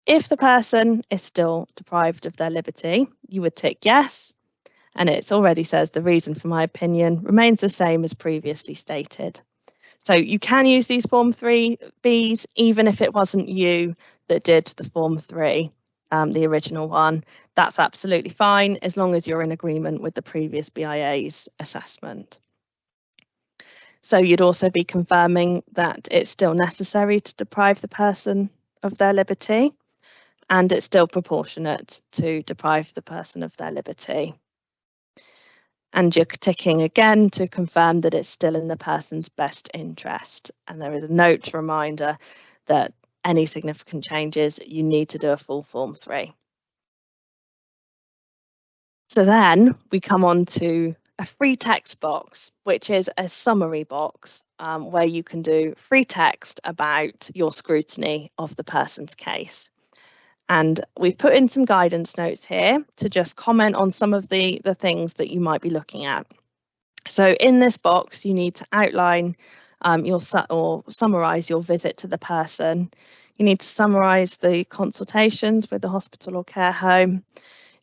[SPEAKER 1] if the person is still deprived of their liberty, you would tick yes, and it already says the reason for my opinion remains the same as previously stated. So you can use these Form 3Bs even if it wasn't you that did the Form 3, the original one. That's absolutely fine as long as you're in agreement with the previous BIA's assessment. So you'd also be confirming that it's still necessary to deprive the person of their liberty, and it's still proportionate to deprive the person of their liberty. And you're ticking again to confirm that it's still in the person's best interest. And there is a note reminder that any significant changes, you need to do a full Form 3. So then we come on to a free text box, which is a summary box where you can do free text about your scrutiny of the person's case. And we've put in some guidance notes here to just comment on some of the things that you might be looking at. So in this box, you need to outline or summarise your visit to the person. You need to summarise the consultations with the hospital or care home,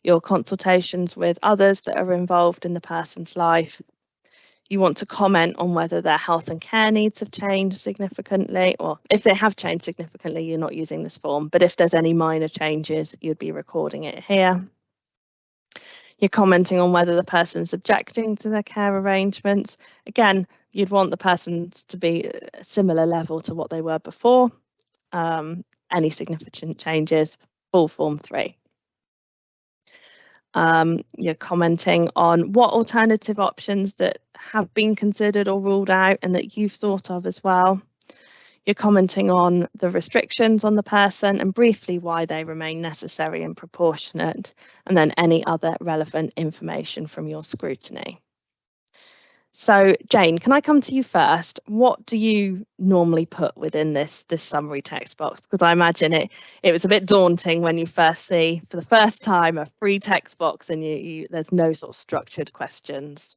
[SPEAKER 1] your consultations with others that are involved in the person's life. You want to comment on whether their health and care needs have changed significantly, or if they have changed significantly, you're not using this form, but if there's any minor changes, you'd be recording it here. You're commenting on whether the person's objecting to their care arrangements. Again, you'd want the persons to be a similar level to what they were before. Any significant changes, full Form 3. You're commenting on what alternative options that have been considered or ruled out and that you've thought of as well. You're commenting on the restrictions on the person and briefly why they remain necessary and proportionate, and then any other relevant information from your scrutiny. So Jane, can I come to you first? What do you normally put within this summary text box? Because I imagine it was a bit daunting when you first see for the first time a free text box and there's no sort of structured questions.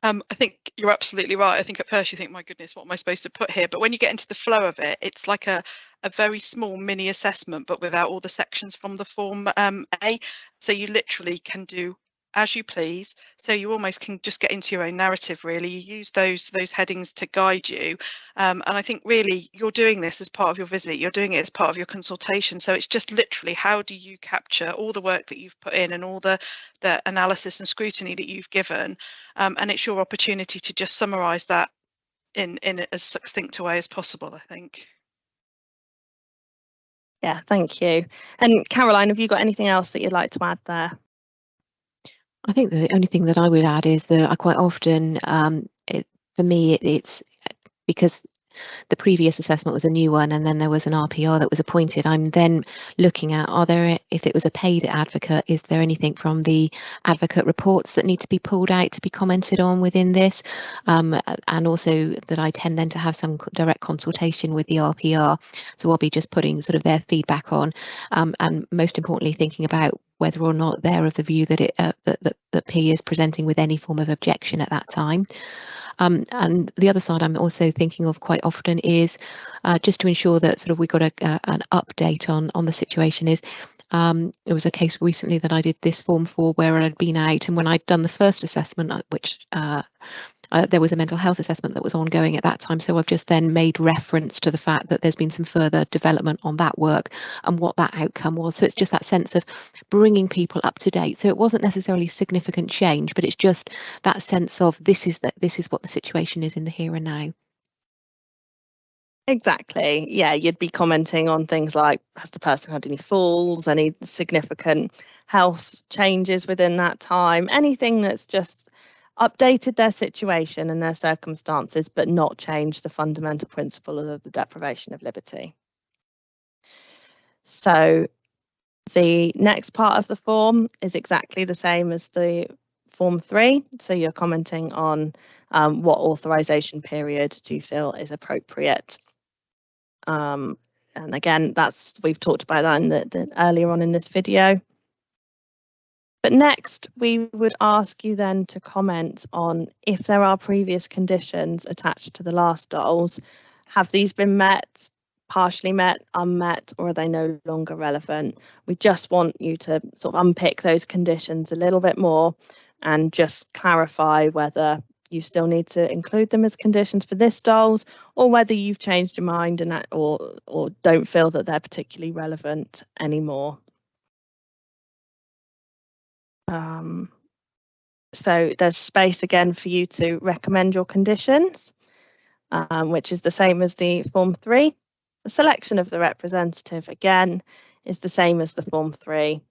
[SPEAKER 3] I think you're absolutely right. I think at first you think, my goodness, what am I supposed to put here? But when you get into the flow of it, it's like a very small mini assessment, but without all the sections from the Form A. So you literally can do as you please, so you almost can just get into your own narrative. Really, you use those headings to guide you, and I think really you're doing this as part of your visit, you're doing it as part of your consultation, so it's just literally how do you capture all the work that you've put in and all the analysis and scrutiny that you've given, and it's your opportunity to just summarize that in as succinct a way as possible, I think.
[SPEAKER 1] Yeah, thank you. And Caroline, have you got anything else that you'd like to add there?
[SPEAKER 2] I think the only thing that I would add is that I quite often, for me, it's because the previous assessment was a new one, and then there was an RPR that was appointed, I'm then looking at, if it was a paid advocate, is there anything from the advocate reports that need to be pulled out to be commented on within this? And also that I tend then to have some direct consultation with the RPR. So I'll be just putting sort of their feedback on, and most importantly, thinking about whether or not they're of the view that that P is presenting with any form of objection at that time. And the other side I'm also thinking of quite often is just to ensure that sort of we got an update on the situation. Is there was a case recently that I did this form for where I'd been out, and when I'd done the first assessment, which there was a mental health assessment that was ongoing at that time, so I've just then made reference to the fact that there's been some further development on that work and what that outcome was. So it's just that sense of bringing people up to date. So it wasn't necessarily significant change, but it's just that sense of this is what the situation is in the here and now.
[SPEAKER 1] Exactly. Yeah, you'd be commenting on things like, has the person had any falls, any significant health changes within that time, anything that's just updated their situation and their circumstances, but not changed the fundamental principle of the deprivation of liberty. So the next part of the form is exactly the same as the Form 3. So you're commenting on what authorisation period do you feel is appropriate. And again, we've talked about that earlier on in this video. But next, we would ask you then to comment on if there are previous conditions attached to the last DOLS. Have these been met, partially met, unmet, or are they no longer relevant? We just want you to sort of unpick those conditions a little bit more and just clarify whether you still need to include them as conditions for this DOLS, or whether you've changed your mind and or don't feel that they're particularly relevant anymore. So there's space again for you to recommend your conditions, which is the same as the Form 3. The selection of the representative again is the same as the Form 3,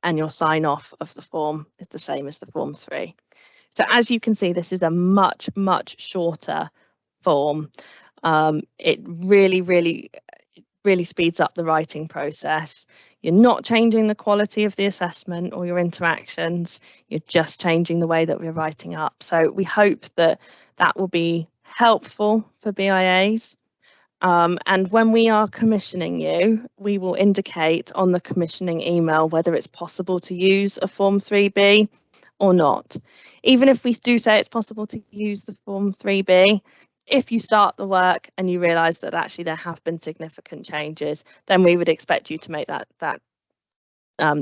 [SPEAKER 1] and your sign off of the form is the same as the Form 3. So as you can see, this is a much shorter form. It really speeds up the writing process. You're not changing the quality of the assessment or your interactions. You're just changing the way that we're writing up. So we hope that will be helpful for BIAs. And when we are commissioning you, we will indicate on the commissioning email whether it's possible to use a Form 3B or not. Even if we do say it's possible to use the Form 3B, if you start the work and you realise that actually there have been significant changes, then we would expect you to make that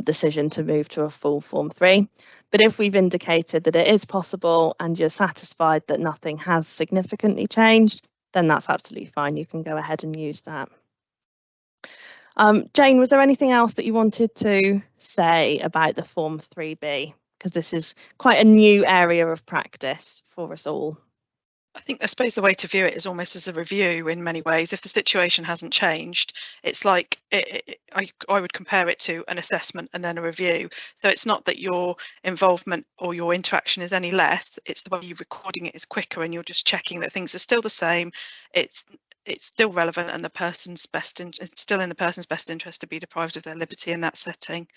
[SPEAKER 1] decision to move to a full Form 3. But if we've indicated that it is possible and you're satisfied that nothing has significantly changed, then that's absolutely fine. You can go ahead and use that. Jane, was there anything else that you wanted to say about the Form 3B? Because this is quite a new area of practice for us all.
[SPEAKER 3] I suppose the way to view it is almost as a review in many ways. If the situation hasn't changed, it's like I would compare it to an assessment and then a review. So it's not that your involvement or your interaction is any less, it's the way you're recording it is quicker and you're just checking that things are still the same. It's still relevant and it's still in the person's best interest to be deprived of their liberty in that setting.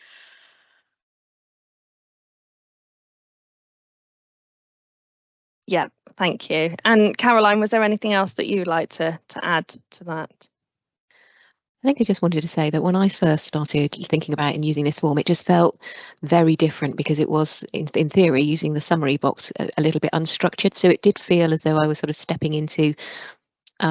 [SPEAKER 1] Yeah, thank you. And Caroline, was there anything else that you would like to add to that?
[SPEAKER 2] I think I just wanted to say that when I first started thinking about and using this form, it just felt very different because it was, in theory, using the summary box a little bit unstructured. So it did feel as though I was sort of stepping into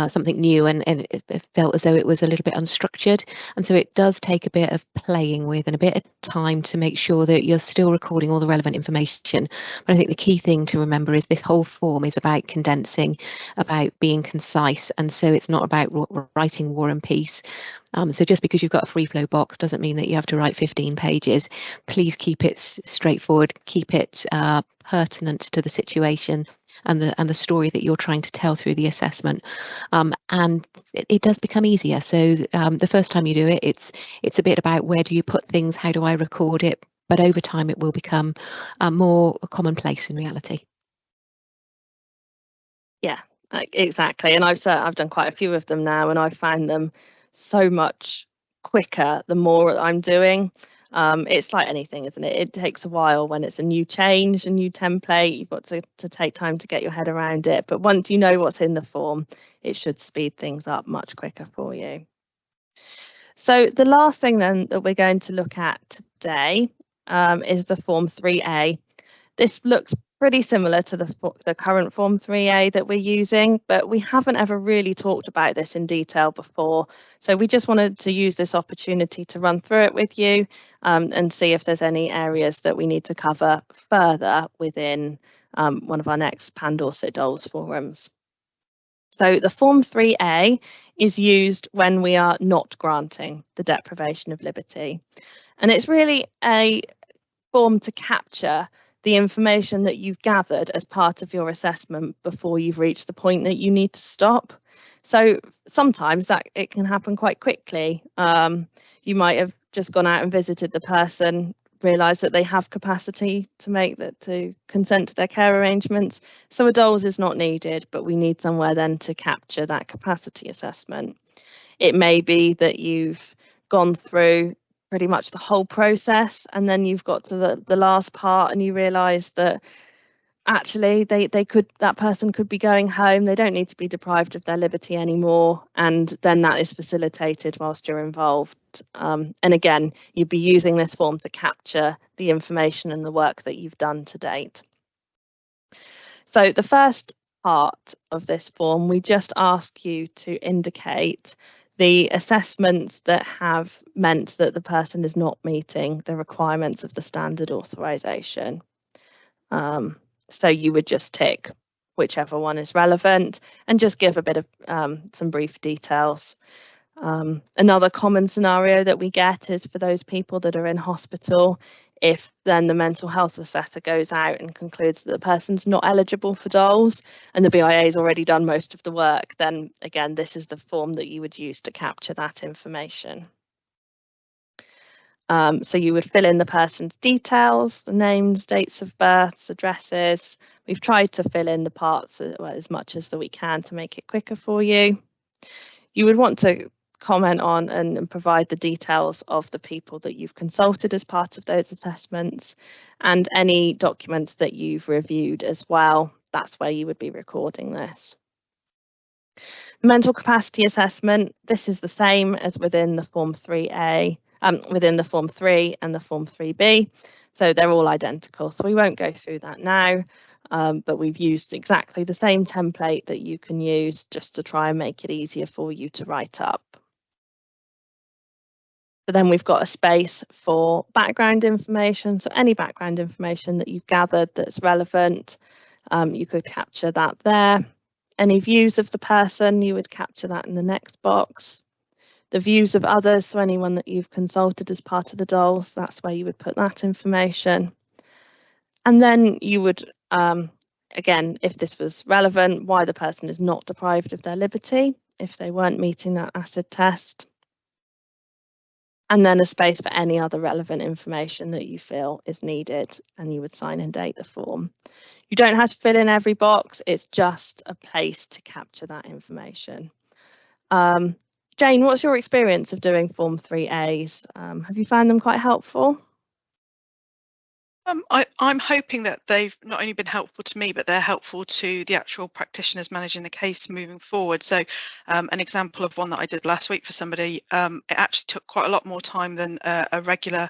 [SPEAKER 2] something new, and it felt as though it was a little bit unstructured, and so it does take a bit of playing with and a bit of time to make sure that you're still recording all the relevant information. But I think the key thing to remember is this whole form is about condensing, about being concise, and so it's not about writing War and Peace. So just because you've got a free flow box doesn't mean that you have to write 15 pages. Please keep it straightforward, keep it pertinent to the situation and the story that you're trying to tell through the assessment, and it does become easier. So the first time you do it, it's a bit about where do you put things, how do I record it, but over time it will become more commonplace in reality.
[SPEAKER 1] Yeah, Exactly, and I've done quite a few of them now, and I find them so much quicker the more I'm doing. It's like anything, isn't it? It takes a while when it's a new change, a new template. You've got to take time to get your head around it. But once you know what's in the form, it should speed things up much quicker for you. So the last thing then that we're going to look at today is the Form 3A. This looks pretty similar to the current Form 3A that we're using, but we haven't ever really talked about this in detail before. So we just wanted to use this opportunity to run through it with you and see if there's any areas that we need to cover further within one of our next Pan Dorset Doles forums. So the Form 3A is used when we are not granting the deprivation of liberty. And it's really a form to capture the information that you've gathered as part of your assessment before you've reached the point that you need to stop. So sometimes that it can happen quite quickly. You might have just gone out and visited the person, realised that they have capacity to consent to their care arrangements. So a DOLS is not needed, but we need somewhere then to capture that capacity assessment. It may be that you've gone through pretty much the whole process, and then you've got to the last part and you realise that actually that person could be going home. They don't need to be deprived of their liberty anymore, and then that is facilitated whilst you're involved. And again, you'd be using this form to capture the information and the work that you've done to date. So the first part of this form, we just ask you to indicate the assessments that have meant that the person is not meeting the requirements of the standard authorisation. So you would just tick whichever one is relevant and just give a bit of some brief details. Another common scenario that we get is for those people that are in hospital. If then the mental health assessor goes out and concludes that the person's not eligible for DOLS and the BIA has already done most of the work, then again, this is the form that you would use to capture that information. So you would fill in the person's details, the names, dates of births, addresses. We've tried to fill in the parts as much as we can to make it quicker for you. You would want to comment on and provide the details of the people that you've consulted as part of those assessments and any documents that you've reviewed as well. That's where you would be recording this. Mental capacity assessment, this is the same as within the Form 3A, within the Form 3 and the Form 3B. So they're all identical. So we won't go through that now, but we've used exactly the same template that you can use just to try and make it easier for you to write up. But then we've got a space for background information. So any background information that you've gathered that's relevant, you could capture that there. Any views of the person, you would capture that in the next box. The views of others, so anyone that you've consulted as part of the DOLS, that's where you would put that information. And then you would, again, if this was relevant, why the person is not deprived of their liberty, if they weren't meeting that acid test. And then a space for any other relevant information that you feel is needed, and you would sign and date the form. You don't have to fill in every box, it's just a place to capture that information. Jane, what's your experience of doing Form 3As? Have you found them quite helpful?
[SPEAKER 3] I'm hoping that they've not only been helpful to me, but they're helpful to the actual practitioners managing the case moving forward. So an example of one that I did last week for somebody, it actually took quite a lot more time than a regular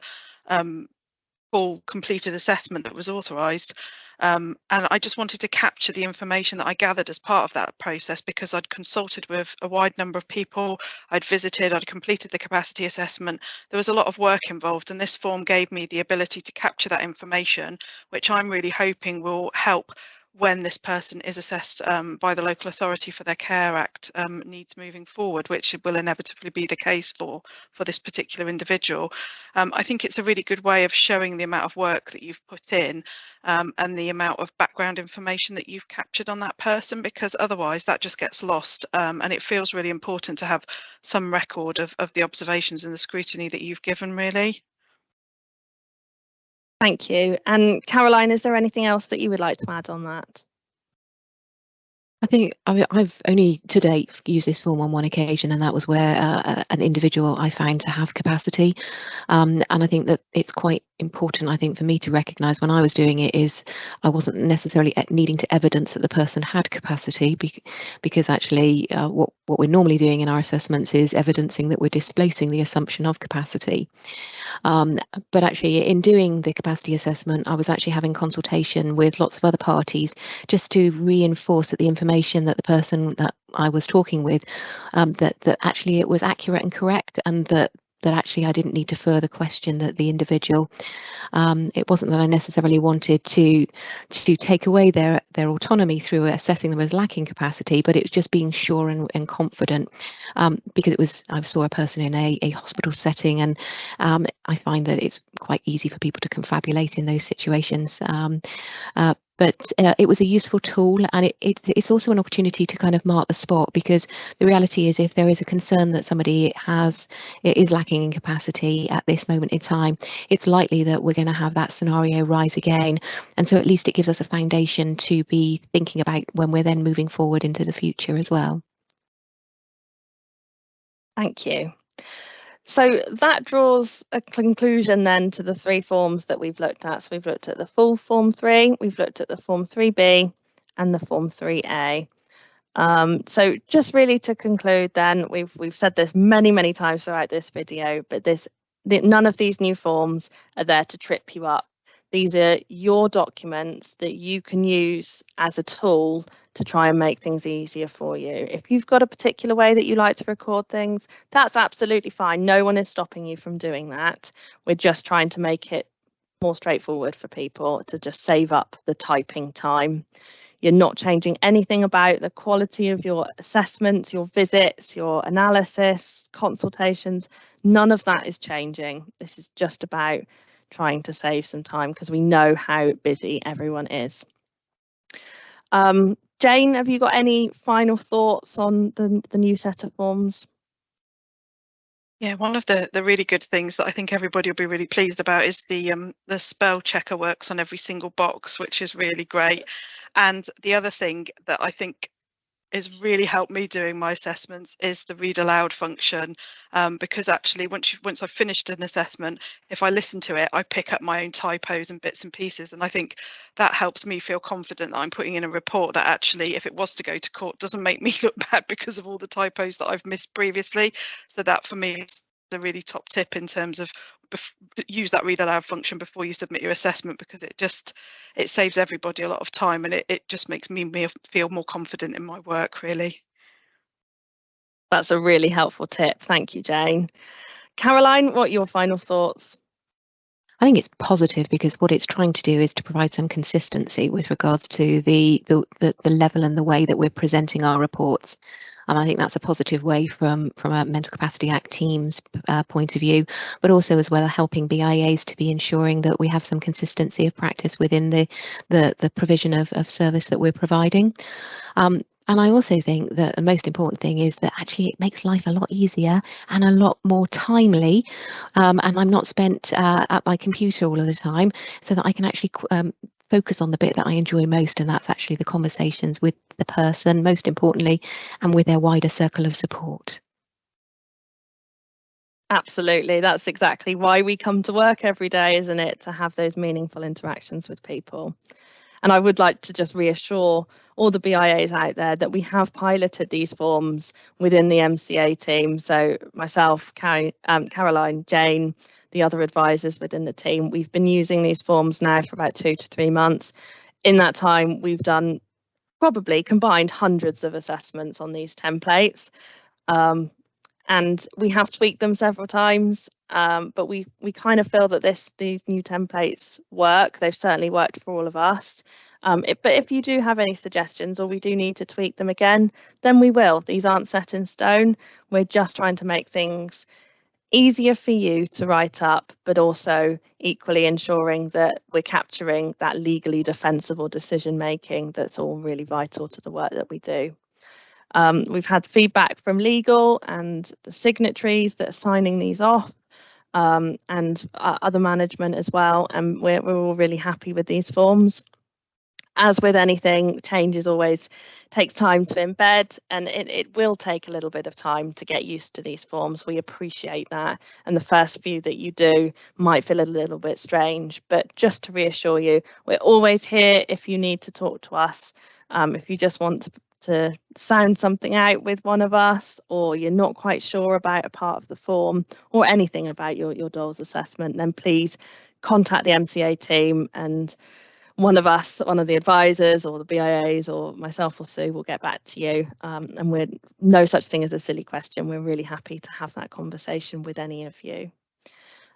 [SPEAKER 3] full completed assessment that was authorised. And I just wanted to capture the information that I gathered as part of that process because I'd consulted with a wide number of people, I'd visited, I'd completed the capacity assessment. There was a lot of work involved, and this form gave me the ability to capture that information, which I'm really hoping will help when this person is assessed by the local authority for their Care Act needs moving forward, which will inevitably be the case for this particular individual. I think it's a really good way of showing the amount of work that you've put in and the amount of background information that you've captured on that person, because otherwise that just gets lost, and it feels really important to have some record of the observations and the scrutiny that you've given, really.
[SPEAKER 1] Thank you. And Caroline, is there anything else that you would like to add on that?
[SPEAKER 2] I think I've only to date used this form on one occasion, and that was where an individual I found to have capacity. And I think that it's quite important, I think, for me to recognise when I was doing it is I wasn't necessarily needing to evidence that the person had capacity, because actually what we're normally doing in our assessments is evidencing that we're displacing the assumption of capacity. But actually, in doing the capacity assessment, I was actually having consultation with lots of other parties just to reinforce that the information that the person that I was talking with, that actually it was accurate and correct, and that actually I didn't need to further question the individual. It wasn't that I necessarily wanted to take away their autonomy through assessing them as lacking capacity, but it was just being sure and confident, because I saw a person in a hospital setting, and I find that it's quite easy for people to confabulate in those situations. But it was a useful tool, and it's also an opportunity to kind of mark the spot, because the reality is if there is a concern that somebody is lacking in capacity at this moment in time, it's likely that we're going to have that scenario rise again. And so at least it gives us a foundation to be thinking about when we're then moving forward into the future as well.
[SPEAKER 1] Thank you. So that draws a conclusion then to the three forms that we've looked at. So we've looked at the full Form 3, we've looked at the Form 3B and the Form 3A. So just really to conclude then, we've said this many times throughout this video, but none of these new forms are there to trip you up. These are your documents that you can use as a tool to try and make things easier for you. If you've got a particular way that you like to record things, that's absolutely fine. No one is stopping you from doing that. We're just trying to make it more straightforward for people to just save up the typing time. You're not changing anything about the quality of your assessments, your visits, your analysis, consultations. None of that is changing. This is just about trying to save some time because we know how busy everyone is. Jane, have you got any final thoughts on the new set of forms?
[SPEAKER 3] Yeah, one of the really good things that I think everybody will be really pleased about is the spell checker works on every single box, which is really great. And the other thing that I think has really helped me doing my assessments is the read aloud function, because actually once I've finished an assessment, if I listen to it, I pick up my own typos and bits and pieces, and I think that helps me feel confident that I'm putting in a report that actually, if it was to go to court, doesn't make me look bad because of all the typos that I've missed previously. So that for me is the really top tip in terms of use that read aloud function before you submit your assessment, because it saves everybody a lot of time, and it just makes me feel more confident in my work, really.
[SPEAKER 1] That's a really helpful tip. Thank you, Jane. Caroline, what are your final thoughts?
[SPEAKER 2] I think it's positive because what it's trying to do is to provide some consistency with regards to the level and the way that we're presenting our reports. And I think that's a positive way from a Mental Capacity Act team's point of view, but also as well helping BIAs to be ensuring that we have some consistency of practice within the provision of service that we're providing. And I also think that the most important thing is that actually it makes life a lot easier and a lot more timely. And I'm not spent at my computer all of the time, so that I can actually focus on the bit that I enjoy most, and that's actually the conversations with the person, most importantly, and with their wider circle of support.
[SPEAKER 1] Absolutely. That's exactly why we come to work every day, isn't it? To have those meaningful interactions with people. And I would like to just reassure all the BIAs out there that we have piloted these forms within the MCA team. So myself, Caroline, Jane, the other advisors within the team, we've been using these forms now for about 2 to 3 months. In that time, we've done probably combined hundreds of assessments on these templates. And we have tweaked them several times, but we kind of feel that these new templates work. They've certainly worked for all of us. But if you do have any suggestions, or we do need to tweak them again, then we will. These aren't set in stone. We're just trying to make things easier for you to write up, but also equally ensuring that we're capturing that legally defensible decision making that's all really vital to the work that we do. We've had feedback from legal and the signatories that are signing these off, and other management as well, and we're all really happy with these forms. as with anything, change always takes time to embed, and it will take a little bit of time to get used to these forms. We appreciate that, and the first few that you do might feel a little bit strange, but just to reassure you, we're always here if you need to talk to us. If you just want to sound something out with one of us, or you're not quite sure about a part of the form or anything about your DOLS assessment, then please contact the MCA team, and one of us, one of the advisors or the BIAs or myself or Sue will get back to you. And we're no such thing as a silly question. We're really happy to have that conversation with any of you.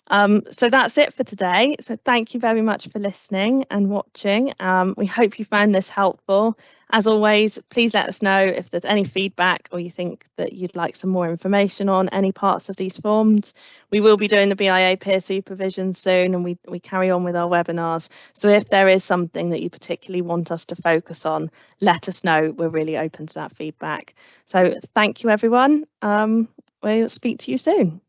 [SPEAKER 1] So that's it for today. So thank you very much for listening and watching. We hope you found this helpful. As always, please let us know if there's any feedback or you think that you'd like some more information on any parts of these forms. We will be doing the BIA peer supervision soon, and we carry on with our webinars. So if there is something that you particularly want us to focus on, let us know. We're really open to that feedback. So thank you, everyone. We'll speak to you soon.